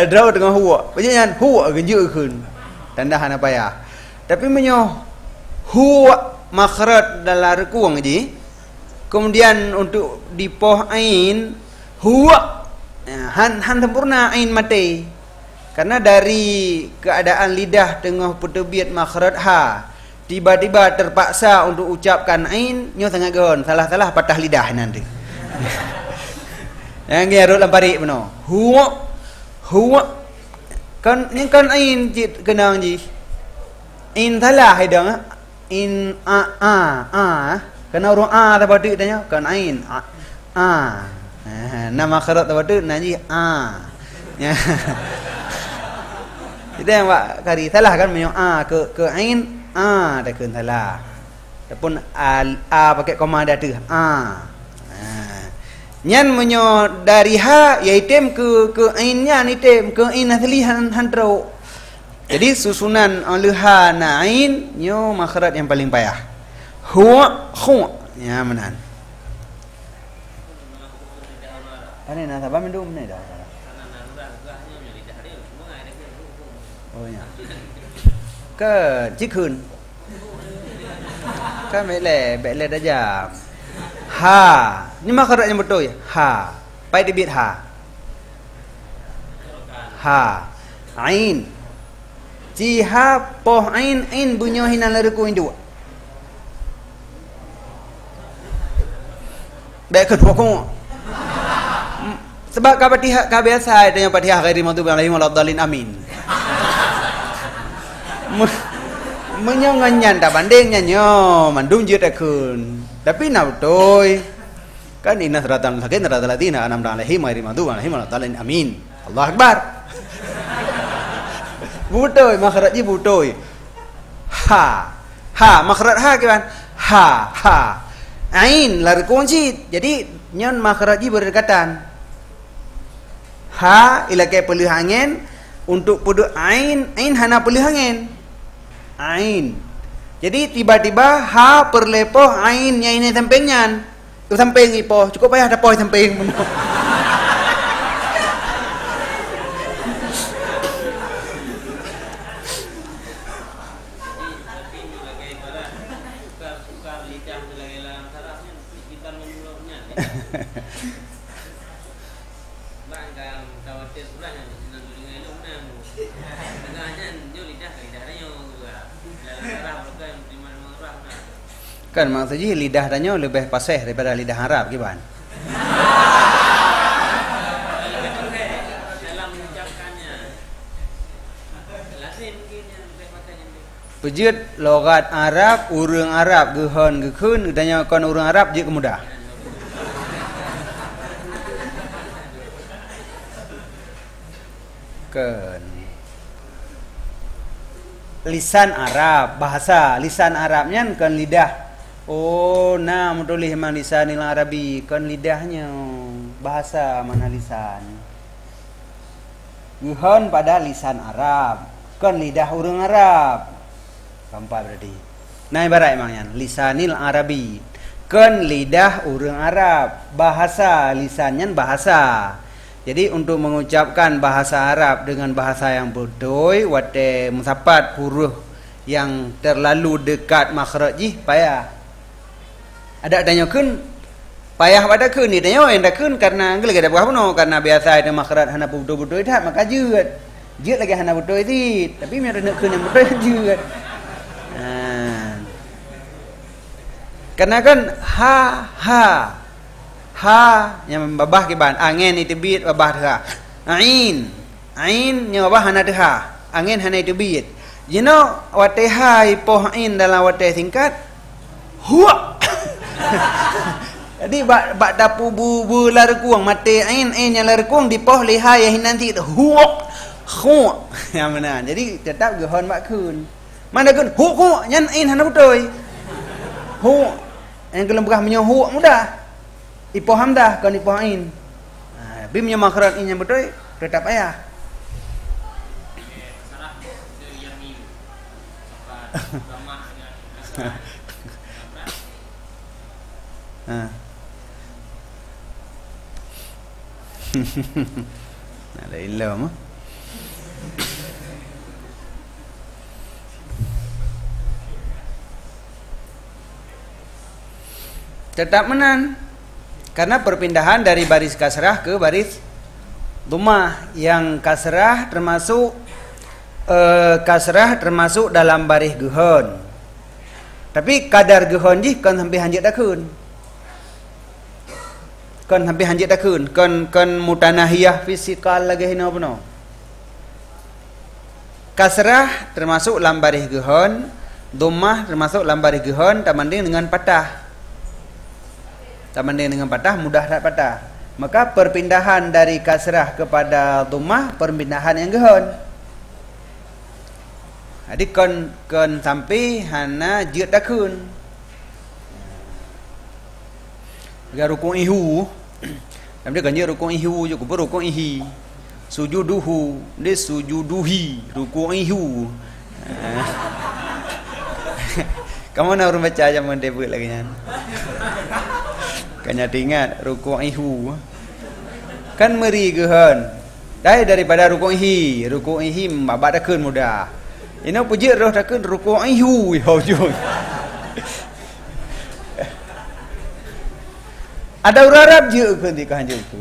draw tengah huwa pajangan huwa je keun tanda hana payah tapi menyoh huwa makhraj dalam rekuang je kemudian untuk di poh ain huwa han sempurna ain mati karena dari keadaan lidah tengah pertebiat makhraj ha tiba-tiba terpaksa untuk ucapkan ain nyo sangat gehon salah-salah patah lidah nanti. Yang gerut lampari beno. Huwa kan ain cit kenang ji. In salah hidang in a kena urung a tabadu tanya kan ain a. Nama kharat tabadu nanti a. Itu yang Pak kari salah kan menyo a ke ain dah keun salah. Ataupun a pakai koma dah tu. Nyan menyo dari ha item ke ainnya item ke ain asli hantrau. Jadi susunan leha na ain nyo makhraj yang paling payah. Huwa ya menan. Ane na sabah mendum ne dah. Oh ya. Ke jikun kan bele daja ha ni makhraj yang betul ya ha pai dibit ha ain ji ha poh ain bunyo hinan lerku indu baik kedua ko sebab ka biasa dengan Fatihah ghairi maghdubi alaihim waladdallin amin menyangan tak bandingnya nyo mandum je takun tapi na betul kan inna siratan sakin siratal ladzina an'amta alaihim ghairil maghdubi alaihim waladdallin amin Allah akbar betul makhraj betul ha makhraj ha kan ha ain lar kunci jadi nyon makhraj berdekatan ha ilakai pelih angin untuk pudu ain hana pelih angin ain. Jadi tiba-tiba ha perlepoh ainnya ini sampingnya. Tu samping ipoh, cukup payah dapoh samping. Kan maksudnya lidah tanya lebih pasih daripada lidah Arab gimana? Pejut logat Arab, urang Arab gehon gekun tanya kon urang Arab je kemudah. Kan lisan Arab, bahasa lisan Arabnya kan lidah. Oh, nah mutulih memang lisanil Arabi, kan lidahnya bahasa mana lisan. Gehon pada lisan Arab, kan lidah urang Arab. Keempat berarti. Nah ibarat emangnya lisanil Arabi, kan lidah urang Arab, bahasa lisannya bahasa. Jadi untuk mengucapkan bahasa Arab dengan bahasa yang betul, wate musapat huruf yang terlalu dekat makhraj payah. Ada tanya kun payah pada kun ni tanya yang dah kun karena geus ada buah puno karena biasa ada makhraj hana betul-betul dah maka jeut. Jeut lagi hana betul itu, tapi mir nak kun yang betul jeut. Karena kan ha yang babah ke ban angin itu bit babah tha. Ain yang babah hana tha. Angin hana itu bit. You know what hai poh ain dalam what singkat huwa. Jadi bak dapu bu larkuang mate ain yang larkuang di poh liha yang nanti huwa khu yang mana. Jadi tetap gehon bak kun. Mana kun hu nyan ain hana betul. Hu yang kelem begah menyohu mudah. Ipoh hamdah kan ipoh ain. Bimnya makhraj in yang betul tetap ayah. Ada ilmu. Tetap menan karena perpindahan dari baris kasrah ke baris dhammah yang kasrah termasuk dalam baris gehon. Tapi kadar gehon ji kan sampai hanjit dakun. Kan sampai hanjit dakun, kan mutanahiyah fisikal lagi hina apa. Kasrah termasuk dalam baris gehon, dhammah termasuk dalam baris gehon tambanding dengan patah. Tambanding dengan patah mudah tak patah. Maka perpindahan dari kasrah kepada dhammah perpindahan yang gehon. Jadi kon sampai hana jeut dakun. Ga rukun ihu. Namanya kan je rukun ihu je ku rukun ihi. Sujuduhu, dia sujuduhi, rukun ihu. Kamu nak urang baca zaman debut lagi kan. Kanya ingat rukun ihu. Kan meri gehon. Daripada rukun ihi babak dakun mudah. Ini puji roh dakun rukun ihu hujung. Ada orang Arab je ke di kanjung tu.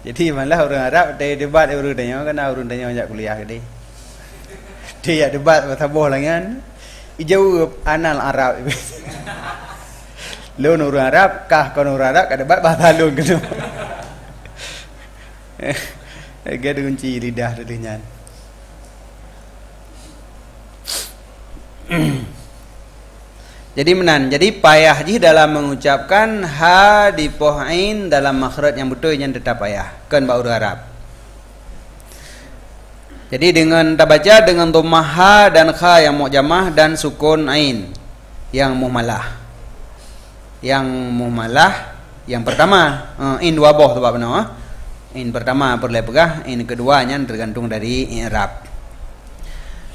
Jadi malah orang Arab dia debat orang tanya kan orang tanya ajak kuliah ke dia. Dia debat bertabuh lah kan. Ijawab anal Arab. Lun orang Arab kah kon orang Arab ka debat bahasa lun kena. Dia ada kunci lidah tu nyan. Jadi menan. Jadi payah je dalam mengucapkan ha di poh ain dalam makhraj yang betul yang tetap payah. Kan ba orang Arab. Jadi dengan kita baca dengan dhammah ha dan kha yang mu'jamah dan sukun ain yang muhmalah. Yang muhmalah yang pertama in dua boh tu apa in pertama perle pegah, in keduanya tergantung dari i'rab.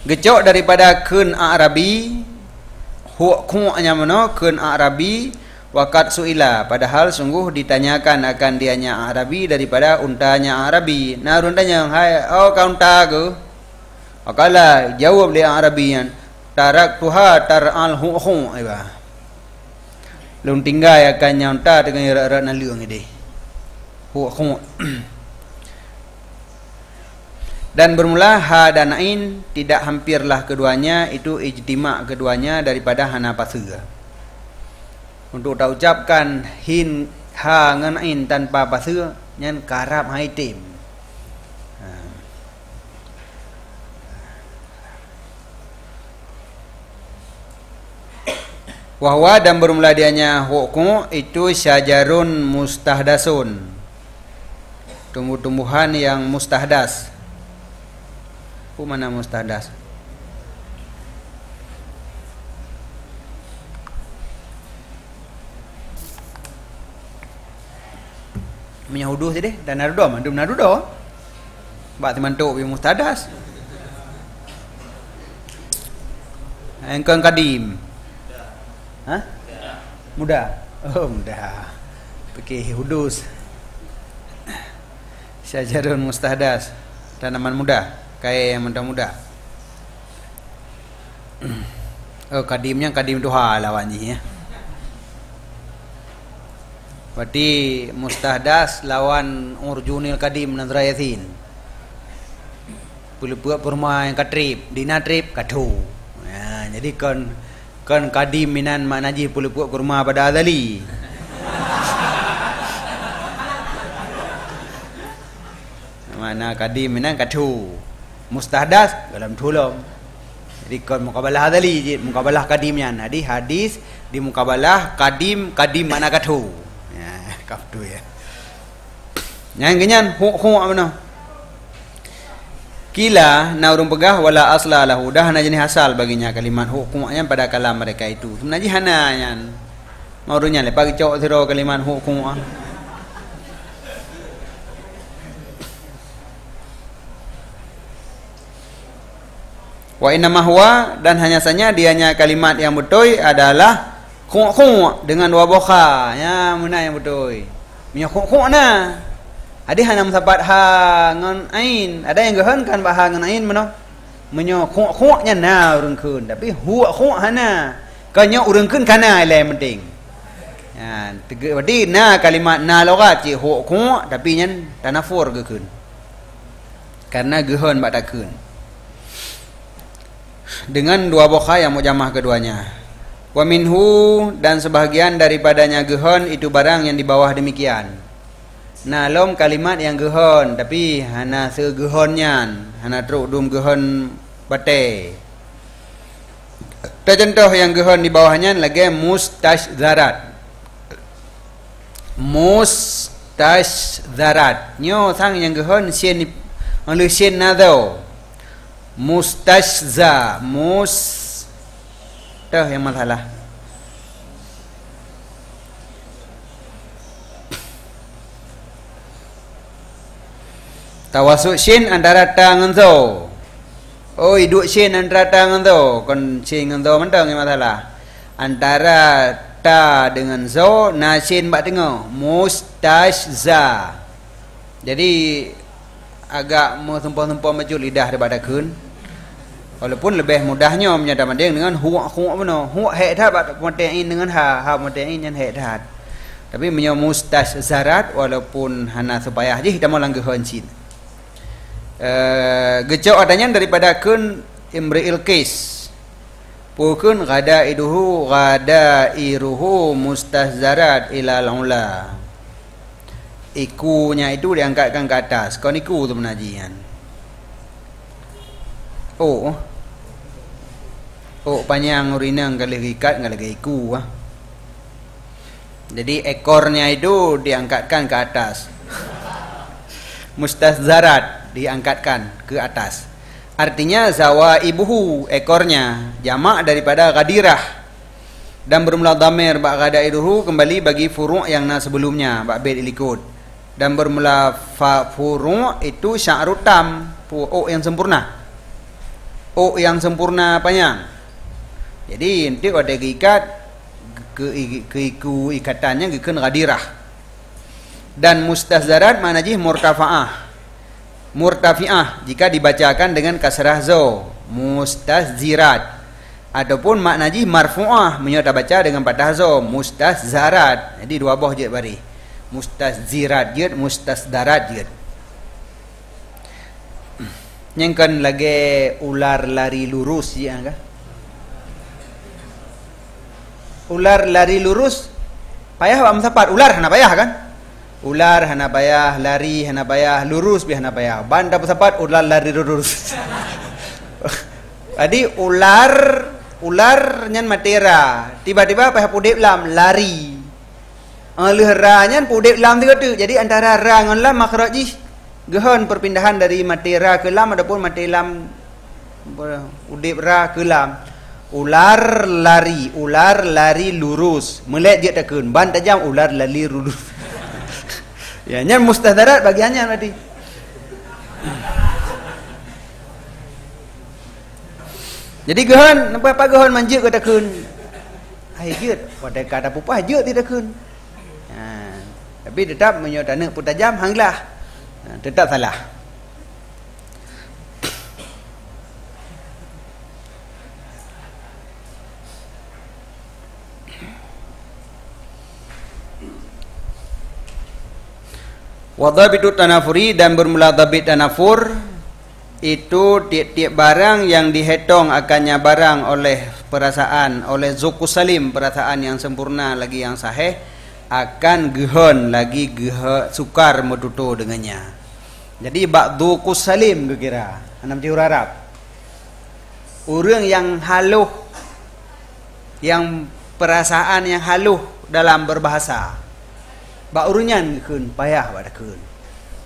Gecok daripada kun arabi hu'nya mana kun arabi waqad suila, padahal sungguh ditanyakan akan dianya arabi daripada untanya arabi. Nah untanya hai kau unta ke Akala jawab dia Arabian, tarak tuha tar'al hu iba. Lung tinggal akan nyanta dengan rak-rak nalung ini. Hu. Dan bermula ha dan ain, tidak hampirlah keduanya, itu ijtima' keduanya daripada hana pasir. Untuk tak ucapkan hin ha ngan ain tanpa pasir, nyan karab haitim. Wahwa dan bermula dianya hukum itu syajarun mustahdasun, tumbuh-tumbuhan yang mustahdas. Mana mustahdas? Menyahuduh tadi dan narudo mandum narudo. Bak temantuk bi mustahdas. Engkau kadim. Hah? Muda. Oh, muda. Pakai hudus. Syajarun mustahdas, tanaman muda, kayak yang muda-muda. Oh, kadimnya kadim duha lawannya ya. Berarti mustahdas lawan urjunil kadim nadrayatin. Pula-pula perma yang katrip, dinatrip katu. Nah, jadi kan kadim minan maknaji pula-pula kurma pada adali. Mana kadim minan katu. Mustahdas dalam tulung. Jadi kan mukabalah adali, mukabalah kadimnya. Jadi hadis di mukabalah kadim mana katu. Ya, kaftu ya. Yang kenyan hu mana? Kila na urung pegah wala asla lahu, dah hana jenis asal baginya kalimat hukumnya pada kalam mereka itu. Sebenarnya hana yan. Maurunya lepas cok siro kalimat hukum. Wa inna mahwa, dan hanya saja dianya kalimat yang betul adalah khu dengan dua bokha. Ya, mana yang betul? Punya khu na. Ada hana mensabat ha ngan ain, ada yang gehan kan bah ha ngan ain mano. Menyo khu-nya na urang keun, tapi hu hana. Kanyo urang keun kana ile penting. Ya, berarti na kalimat na logat ci hu tapi nyan tanafur ke keun. Karena gehan bak takun. Dengan dua bokha yang mujamah keduanya. Wa minhu, dan sebahagian daripadanya gehan itu barang yang di bawah demikian. Nah, lom kalimat yang gehon tapi hana segehonnya, hana truk dum gehon bate. Contoh yang gehon di bawahnya lagi mustashzarat. Mustashzarat. Nyo sang yang gehon sien oleh sien nado. Mustashza, tah yang masalah. Tawasuk shin antara ta ngan zo. Oh, iduk shin antara ta ngan zo. Kon shin ngan zo mentang yang masalah. Antara ta dengan zo, na shin bak tengah. Mustashza. Jadi agak mau tempah-tempah maju lidah daripada kun. Walaupun lebih mudahnya menyandang dengan huwa mana. Huwa hek bak mutain dengan ha mutain yang hek dah. Tapi menyo mustashzarat walaupun hana supaya je kita mau langgehon shin. Gecok adanya daripada kun imri'il qis. Pukun ghadairuhu mustahzarat ilal ula. Ikunya itu diangkatkan ke atas. Kon iku tu menajian. Oh panjang urinang kali ikat kali iku. Jadi ekornya itu diangkatkan ke atas. Mustahzarat diangkatkan ke atas. Artinya zawaibuhu, ekornya, jamak daripada gadirah. Dan bermula dhamir bak gadairuhu kembali bagi furu' yang sebelumnya, bak bait ilikut. Dan bermula furu' itu sya'rutam, yang sempurna. Yang sempurna panjang. Jadi nanti ada ikat ke iku ikatannya ke gadirah. Dan mustahzarat maknanya murtafa'ah. murtafi'ah jika dibacakan dengan kasrah za, mustazzirat. Ataupun makna ji marfu'ah menyata baca dengan fathah za, mustazzarat. Jadi dua buah je baris. Mustazzirat je, mustazdarat je. Yang kan lagi ular lari lurus ya kan? Ular lari lurus payah apa sapat? Ular hana payah kan? Ular hana payah, lari hana payah, lurus bi hana payah. Banda sapat ular lari lurus. Jadi ular nyan matera. Tiba-tiba payah pudip lam lari. Lehra nyan pudip lam tiga tu. Jadi antara ra ngan lam makhraj ji gehon perpindahan dari matera ke lam ataupun matelam udip ra ke lam. Ular lari lurus. Melek dia tekun. Ban tajam ular lari lurus. Ya, nyan mustahdarat bagiannya tadi. Jadi gehon apa gehon manjut ke tekun. Ai jeut pada kata pupah jeut tidak tekun. Tapi tetap menyodana pun tajam hanglah. Tetap salah. Wadhabitu tanafuri, dan bermula dhabit tanafur itu tiap-tiap barang yang dihitung akannya barang oleh perasaan, oleh zukus salim, perasaan yang sempurna lagi yang sahih, akan gehon lagi sukar metutu dengannya. Jadi ba'du kusalim kira anam di Arab. Orang yang haluh, yang perasaan yang haluh dalam berbahasa. Bak urunyan keun payah pada keun.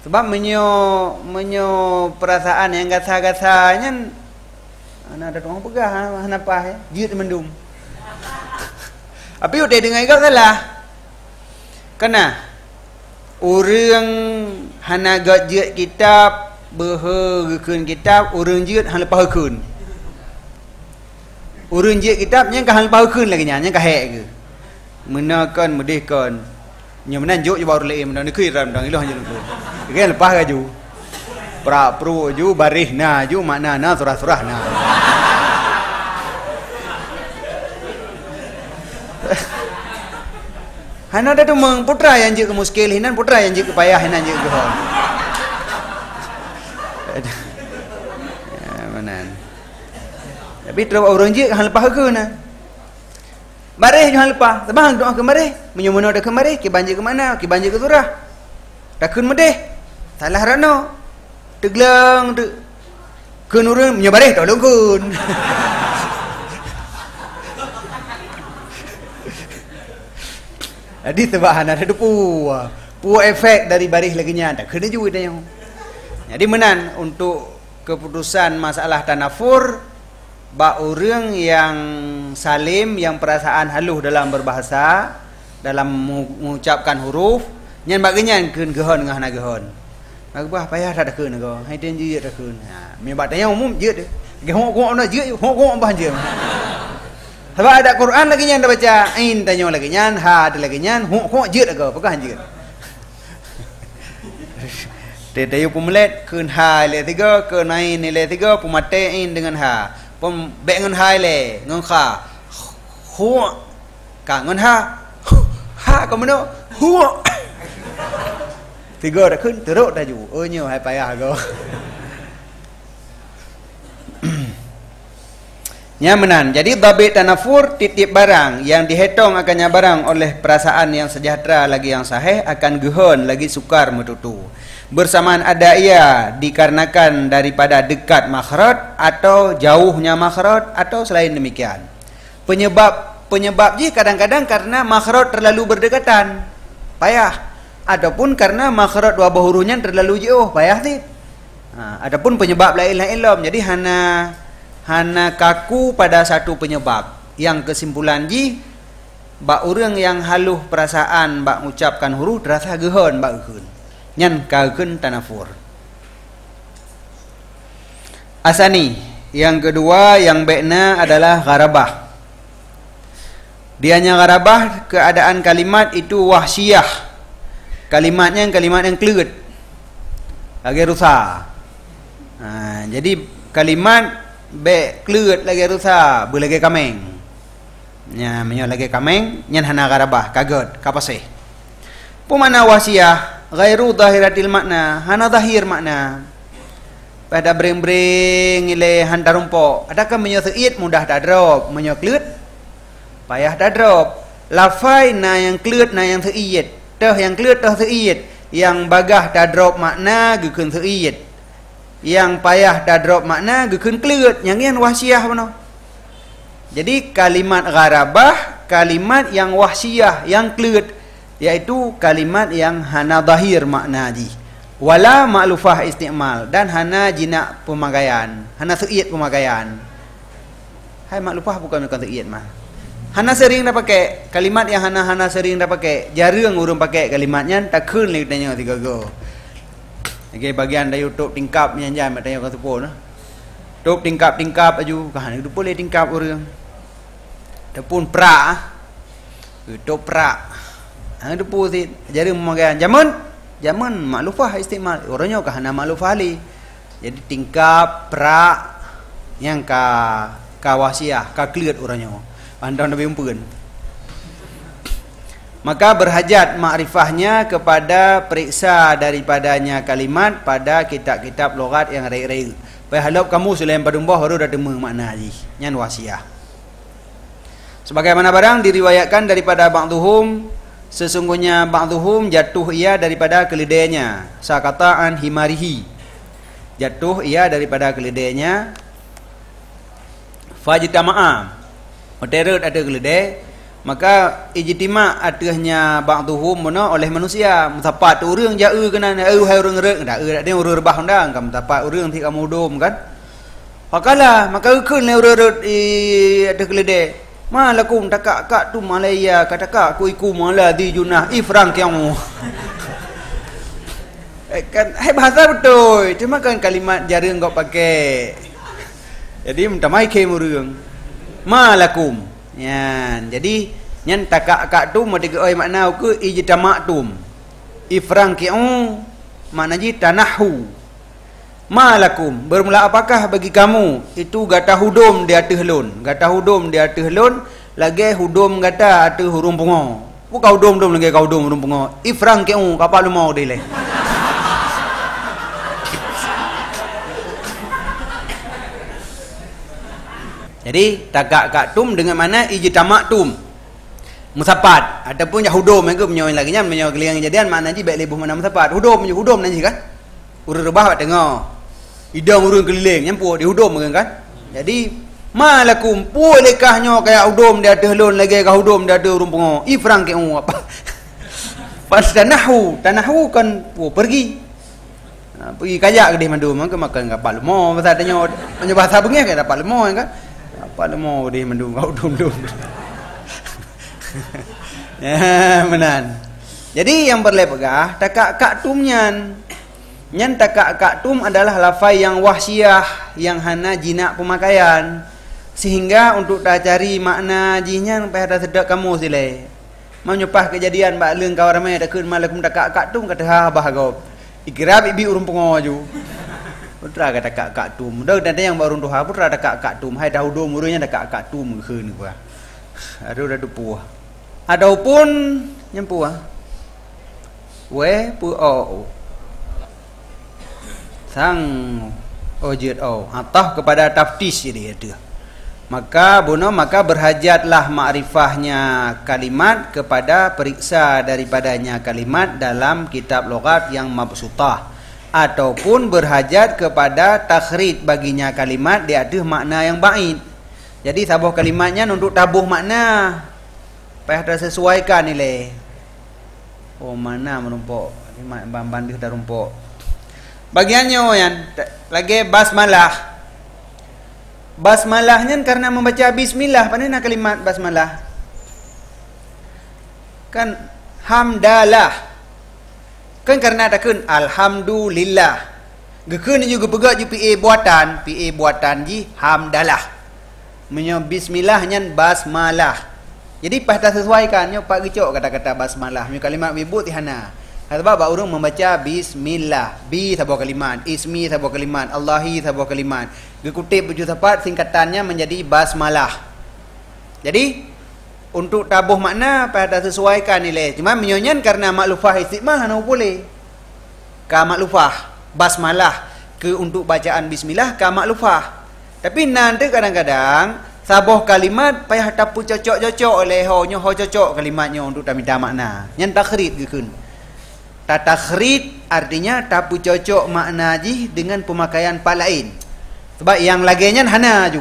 Sebab menyo perasaan yang gasa-gasanya ana ada orang pegah hanapa ya, jeut mendum. Tapi udah dengar kau salah. Kena urang hana gat jeut kitab behegeun kitab urang jeut han lepas keun. Urang jeut kitab nya kan lepas keun lagi nya ka hek ke. Menakan medihkan. Nya menan juk je baru le menan ni kiram dang ilah je tu. Kan lepas ke ju. Pra pro ju baris na ju makna na surah-surah na. Hana ada tu meng putra yang je ke muskil hinan putra yang je ke payah hinan je ke hon. Ya manan. Tapi terus orang je hang lepas ke na. Marih jangan lepas. Sebang doa ke marih. Menyumuna dah ke marih. Ki banjir ke mana? Ki banjir ke surah. Takun medih. Salah rano. Teglang tu. Kun urang menyabarih tolong kun. Jadi sebab hana ada pu efek dari baris lagi nya. Tak kena juga dia. Jadi menan untuk keputusan masalah tanafur, bak orang yang salim, yang perasaan haluh dalam berbahasa, dalam mengucapkan huruf, nyan bagian keun gehon ngah na gehon. Bagah payah tak keun go. Hai den jeut tak keun. Ha, mi bat tanya umum jeut. Gehon na jeut, hok bah je. Sebab ada Quran lagi nyan dah baca, ain tanya lagi nyan, ha ada lagi nyan, hok jeut go, pegah jeut. Tetayu pemelet keun ha le 3, keun ain le 3, pemate ain dengan ha. Pom bek ngan hai le ngan kha hu ka ngan ha ka mano hu tiga dah kun teruk dah ju nyo hai payah go. Nyamanan. Jadi dhabit tanafur titip barang yang dihitung akannya barang oleh perasaan yang sejahtera lagi yang sahih akan gehon lagi sukar metutu. Bersamaan ada ia dikarenakan daripada dekat makhraj atau jauhnya makhraj atau selain demikian. Penyebab je kadang-kadang karena makhraj terlalu berdekatan, payah. Ataupun karena makhraj dua buah hurufnya terlalu jauh, payah sih. Adapun penyebab lain-lain lom. Jadi hana kaku pada satu penyebab. Yang kesimpulan ji bak orang yang haluh perasaan bak ucapkan huruf terasa gehon bak geun. Nyan kageun tanafur. Asani, yang kedua yang baiknya adalah gharabah. Dianya gharabah keadaan kalimat itu wahsiyah. Kalimat yang keleut. Lagi rusak. Jadi kalimat be kleut lagi rusa bu lagi kameng nya menyo lagi kameng nyan hana garabah kaget kapasih pemana wasiah ghairu zahiratil makna hana zahir makna pada breng-breng ile hantarumpo adakah menyo seit mudah tadrop menyo kleut payah tadrop lafai na yang kleut na yang seit teh yang kleut teh seit yang bagah tadrop makna gekeun seit yang payah tadrop makna gekeun kleut yang ian wasiah mano. Jadi kalimat gharabah kalimat yang wasiah yang kleut yaitu kalimat yang hana zahir makna ji wala ma'lufah istimal dan hana jinak pemakaian hana seit pemakaian. Hai ma'lufah bukan seit mah. Hana sering dah pakai kalimat yang hana sering dah pakai jarang urang pakai kalimatnya takkeun le tanya tiga go. Okay, bagian dari YouTube tingkap ni anjay mak tanya kau sepuluh nah. Top tingkap aju kan itu boleh tingkap orang. Tepun pra. Top pra. Itu pun sih jadi memakai zaman maklufah istimal orangnya kah hana maklufah li. Jadi tingkap pra yang ka wasiah ka kleut orangnya. Pandang Nabi umpun. Maka berhajat makrifahnya kepada periksa daripadanya kalimat pada kitab-kitab logat yang rai-rai. Pahalap kamu selain padumbah baru dah dema makna haji. Nyan wasiah. Sebagaimana barang diriwayatkan daripada ba'duhum sesungguhnya ba'duhum jatuh ia daripada keledainya. Sakata'an himarihi. Jatuh ia daripada keledainya. Fajtama'a. Materet ada keledai. Maka ijtima atahnya ba'duhum mana oleh manusia mutapat urang jauh kena hai urang rek dak ada urang rebah undang kam mutapat urang ti kamu dom kan pakala maka keun le urang ada keledai malakum takak tu malaya kataka ku iku mala di junah ifrang kamu kan hai bahasa betul cuma kan kalimat jarang kau pakai jadi minta mai ke urang malakum yan jadi nyan takak tu mesti oi makna ke ijtamatum ifrang ki'u makna ji tanahu malakum bermula apakah bagi kamu itu gata hudum di atas lun lagi hudum gata atas hurung pungo bukan hudum lagi kau hudum hurung pungo ifrang ki'u kapal lu mau dile jadi takak-katum dengan mana ijtamatum musapat ataupun ya hudum yang menyoy lagi nya menyoy keliang kejadian makna ji baik lebuh mana musapat hudum nanti kan urang rebah bat tengok idang urang keliling nyampu di hudum kan jadi malakum bolehkahnya kayak hudum dia ada lon lagi ka hudum dia ada urang pengo ifrang ke apa pas tanahu kan pergi kajak ke dia mandu maka makan kapal mo bahasa tanya bahasa bengih ke kapal mo kan apa mau dia mendung kau dum. Ya, menan. Jadi yang berlepegah takak tumnyan. Nyan takak tum adalah lafai yang wahsiah yang hana jinak pemakaian. Sehingga untuk tak cari makna jinyan pada sedek kamu sile. Mau nyepah kejadian bak leung kau ramai dak keun malakum takak tum kata ha bahagop. Ikirab ibi urung pengaju. Putra kata kak tum. Dah nanti yang baru doha putra ada kak tum. Hai dah udum murunya ada kak tum keun gua. Aduh dah dupuh. Adapun nyempu we pu o sang ojit o atah kepada taftis dia tu. Maka berhajatlah makrifahnya kalimat kepada periksa daripadanya kalimat dalam kitab logat yang mabsutah. Ataupun berhajat kepada takhrij baginya kalimat di atas makna yang baik. Jadi sabuh kalimatnya untuk tabuh makna payah tersesuaikan nilai. Oh mana menumpuk kalimat bandih dah rumpuk. Bagiannya yang lagi basmalah. Basmalahnya karena membaca bismillah. Mana kalimat basmalah? Kan hamdalah. Kan karena ada kun alhamdulillah. Gekun juga pegak ju PA buatan ji hamdalah. Menyo bismillah nyan basmalah. Jadi pas tak sesuaikan nyo pak gicok kata-kata basmalah. Nyo kalimat wibut tihana. Sebab orang membaca bismillah, bi sebuah kalimat, ismi sebuah kalimat, Allahi sebuah kalimat. Dikutip baju tepat singkatannya menjadi basmalah. Jadi untuk tabuh makna pada sesuaikan nilai. Cuma menyonyan karena maklufah istiqmah anu boleh. Ka maklufah basmalah ke untuk bacaan bismillah ka maklufah. Tapi nanti kadang-kadang sabuh kalimat payah tapu cocok-cocok oleh ho cocok kalimatnya untuk minta makna. Yang takhrid gekeun. Takhrid artinya tapu cocok makna ji dengan pemakaian pak lain. Sebab yang laginya hana ju.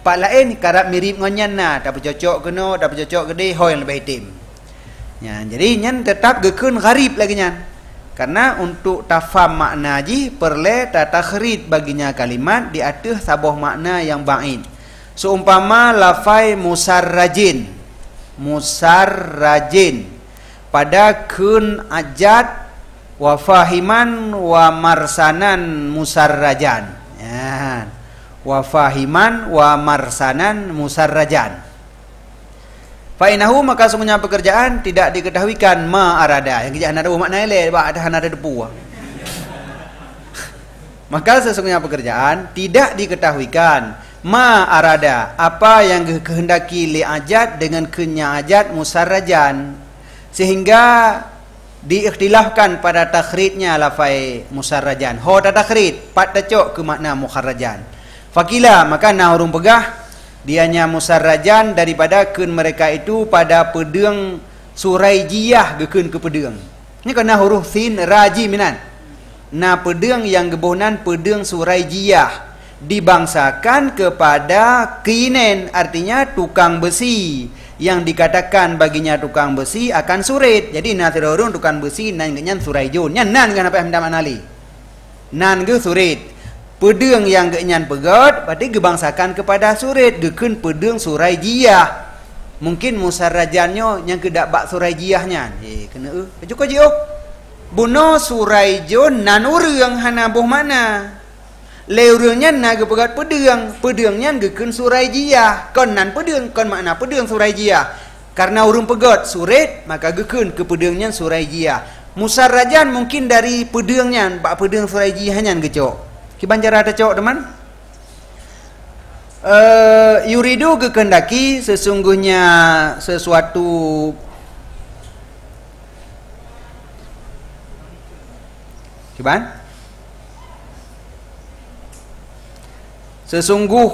Pak lain karap mirip ngonyan na, tapu cocok kena, tapu cocok gede ho yang lebih hitam. Ya, jadi nyan tetap gekeun gharib lagi nyan. Karena untuk tafam makna ji perle takhrid baginya kalimat di atas sabuh makna yang ba'id. Seumpama lafai musarrajin. Musarrajin pada kun ajat wa fahiman wa marsanan musarrajan. Ya. Wa fahiman wa marsanan musarrajan. Fa inahu maka sungguhnya pekerjaan tidak diketahuikan ma arada. Yang kerjaan ada makna ele ba ada depu. Maka sesungguhnya pekerjaan tidak diketahuikan ma arada apa yang kehendaki li ajat dengan kenya ajat musarrajan. Sehingga diikhtilafkan pada takhridnya lafai musarrajan. Ho takhrid pat tacok ke makna mukharrajan. Fakila maka na urung pegah dianya musarrajan daripada keun mereka itu pada pedang suraijiyah gekeun ke pedang. Ini kena huruf sin raji minan. Na pedang yang gebohnan pedang suraijiyah dibangsakan kepada kinen artinya tukang besi. Yang dikatakan baginya tukang besi akan surit. Jadi na terorong tukang besi nan nyan suraijon. Nyan nan kan apa yang hendak manali. Nan ge surit. Pedang yang nyan pegat berarti gebangsakan kepada surit. Gekeun pedang suraijiyah. Mungkin musarrajannya yang kedak bak suraijiyahnya. Kena cukup je. Buno suraijon nan urang hana boh mana. Leurangnya naga pegat pedang, pedangnya gekeun suraijiyah. Kon nan pedang, kon makna pedang suraijiyah. Karena urung pegat surit, maka gekeun ke pedangnya suraijiyah. Musarrajan mungkin dari pedangnya, bak pedang suraijiyahnya gecok. Kiban cara tecok teman? Yuridu gekendaki sesungguhnya sesuatu kiban? Sesungguh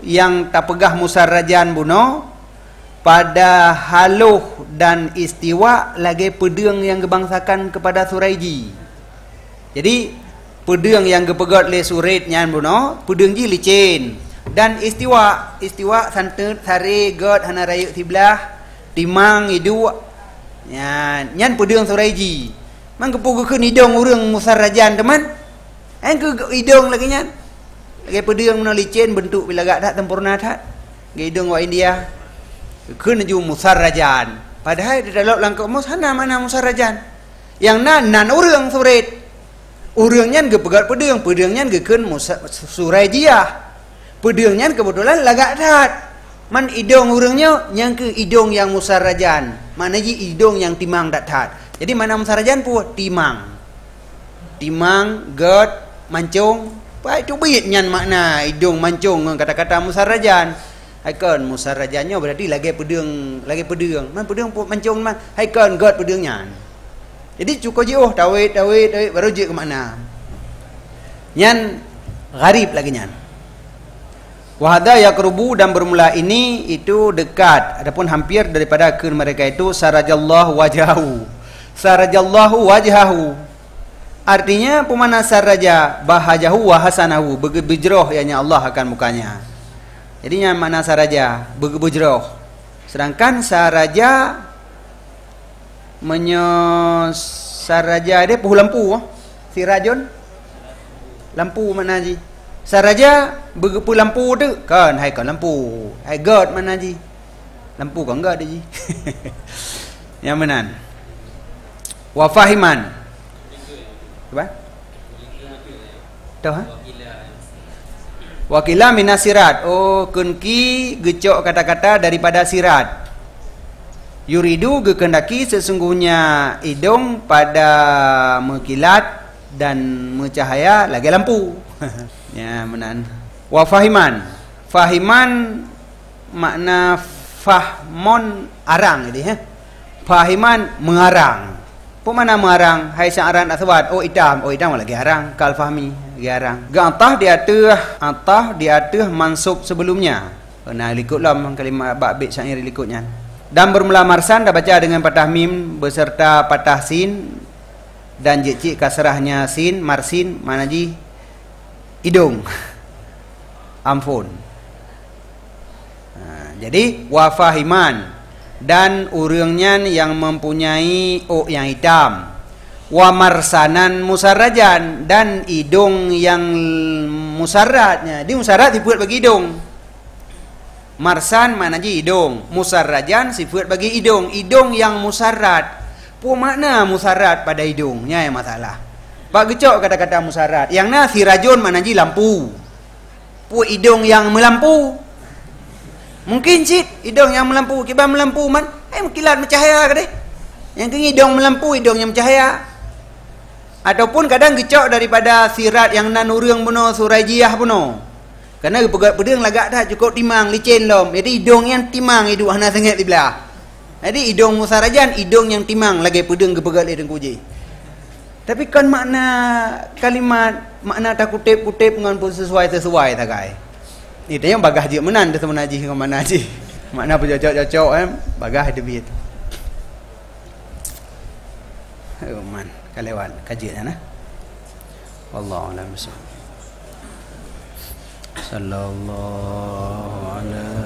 yang tak pegah musarrajan buno pada haluh dan istiwa lagi pedang yang gebangsakan kepada suraiji. Jadi pedang yang gepegat le suritnya buno pedang ji licin dan istiwa santet sare god hana raya tiblah timang idu nyan pedang suraiji. Mang kepugukeun hidung urang musarrajan teman. Engke hidung lagi nyan. Lagi pedang mana licin bentuk bila gak tak tempurna tak. Hidung wa India. Kena ju musarrajan. Padahal di dalam langkah mus hana mana musarrajan. Yang nan urang surit. Urangnya gepegat pedang, pedangnya gekeun suraijiyah. Pedangnya kebetulan lagak tak. Man hidung urangnya yang ke hidung yang musarrajan. Mana ji hidung yang timang tak tak. Jadi mana musarrajan pu timang. Timang, god, mancung. Baik tu bitnya makna hidung mancung kata-kata musarrajan. Haikon musarrajannya berarti lagi pedang. Man pedang mancung man. Haikon god pedangnya. Jadi cukup je tawid baru je ke makna. Nyan gharib lagi nyan. Wa hadza yaqrubu dan bermula ini itu dekat adapun hampir daripada keun mereka itu sarajallahu wajhahu. Sarajallahu wajhahu. Artinya pemana saraja bahajahu wa hasanahu begebujroh ianya Allah akan mukanya. Jadinya mana saraja begebujroh. Sedangkan saraja saraja dia puhu lampu sirajon lampu mana ji. Saraja begepu lampu tu kan hai kan lampu. Hai god mana ji. Lampu kan enggak ada ji. Yang menan. Wa fahiman. Apa? Tahu ha? Wakila minasirat. Oh, kunki gecok kata-kata daripada sirat. Yuridu gekendaki sesungguhnya hidung pada mekilat dan mencahaya lagi lampu. Ya, menan. Wa fahiman. Fahiman makna fahmon arang jadi Fahiman mengarang. Apa mana mengarang? Hai syaran aswad. Oh idam lagi arang. Kal fahmi lagi arang. Gantah di atas mansub sebelumnya. Nah likutlah kalimat bait syair likutnya. Dan bermula marsan dah baca dengan patah mim beserta patah sin dan jecik kasrahnya sin marsin mana ji hidung. Ampun. Jadi wafahiman dan urangnya yang mempunyai yang hitam. Wa marsanan musarrajan dan hidung yang musarratnya. Di musarrat dibuat bagi hidung. Marsan mana ji hidung, musarrajan sifat bagi hidung. Hidung yang musarrat. Apa makna musarrat pada hidungnya yang masalah. Pak gecok kata-kata musarrat. Yang na sirajun mana ji lampu. Apa hidung yang melampu? Mungkin cik hidung yang melampu, kibar melampu man, kilat mencahaya ke deh. Yang kini hidung melampu, hidung yang mencahaya. Ataupun kadang gecok daripada sirat yang nan urang puno surajiah puno. Karena pegat pedang lagak dah cukup timang licin lom. Jadi hidung yang timang hidup hana sangat di belah. Jadi hidung musarajan, hidung yang timang lagi pedang ke pegat ledeng kuji. Tapi kan makna kalimat, makna tak kutip-kutip dengan pun sesuai-sesuai tak kai. Itu yang bagah je menan dia teman haji ke mana haji. Makna bercocok-cocok bagah dia biat. Oh man, kalewan kajian nah. Wallahu a'lam bishawab. Sallallahu alaihi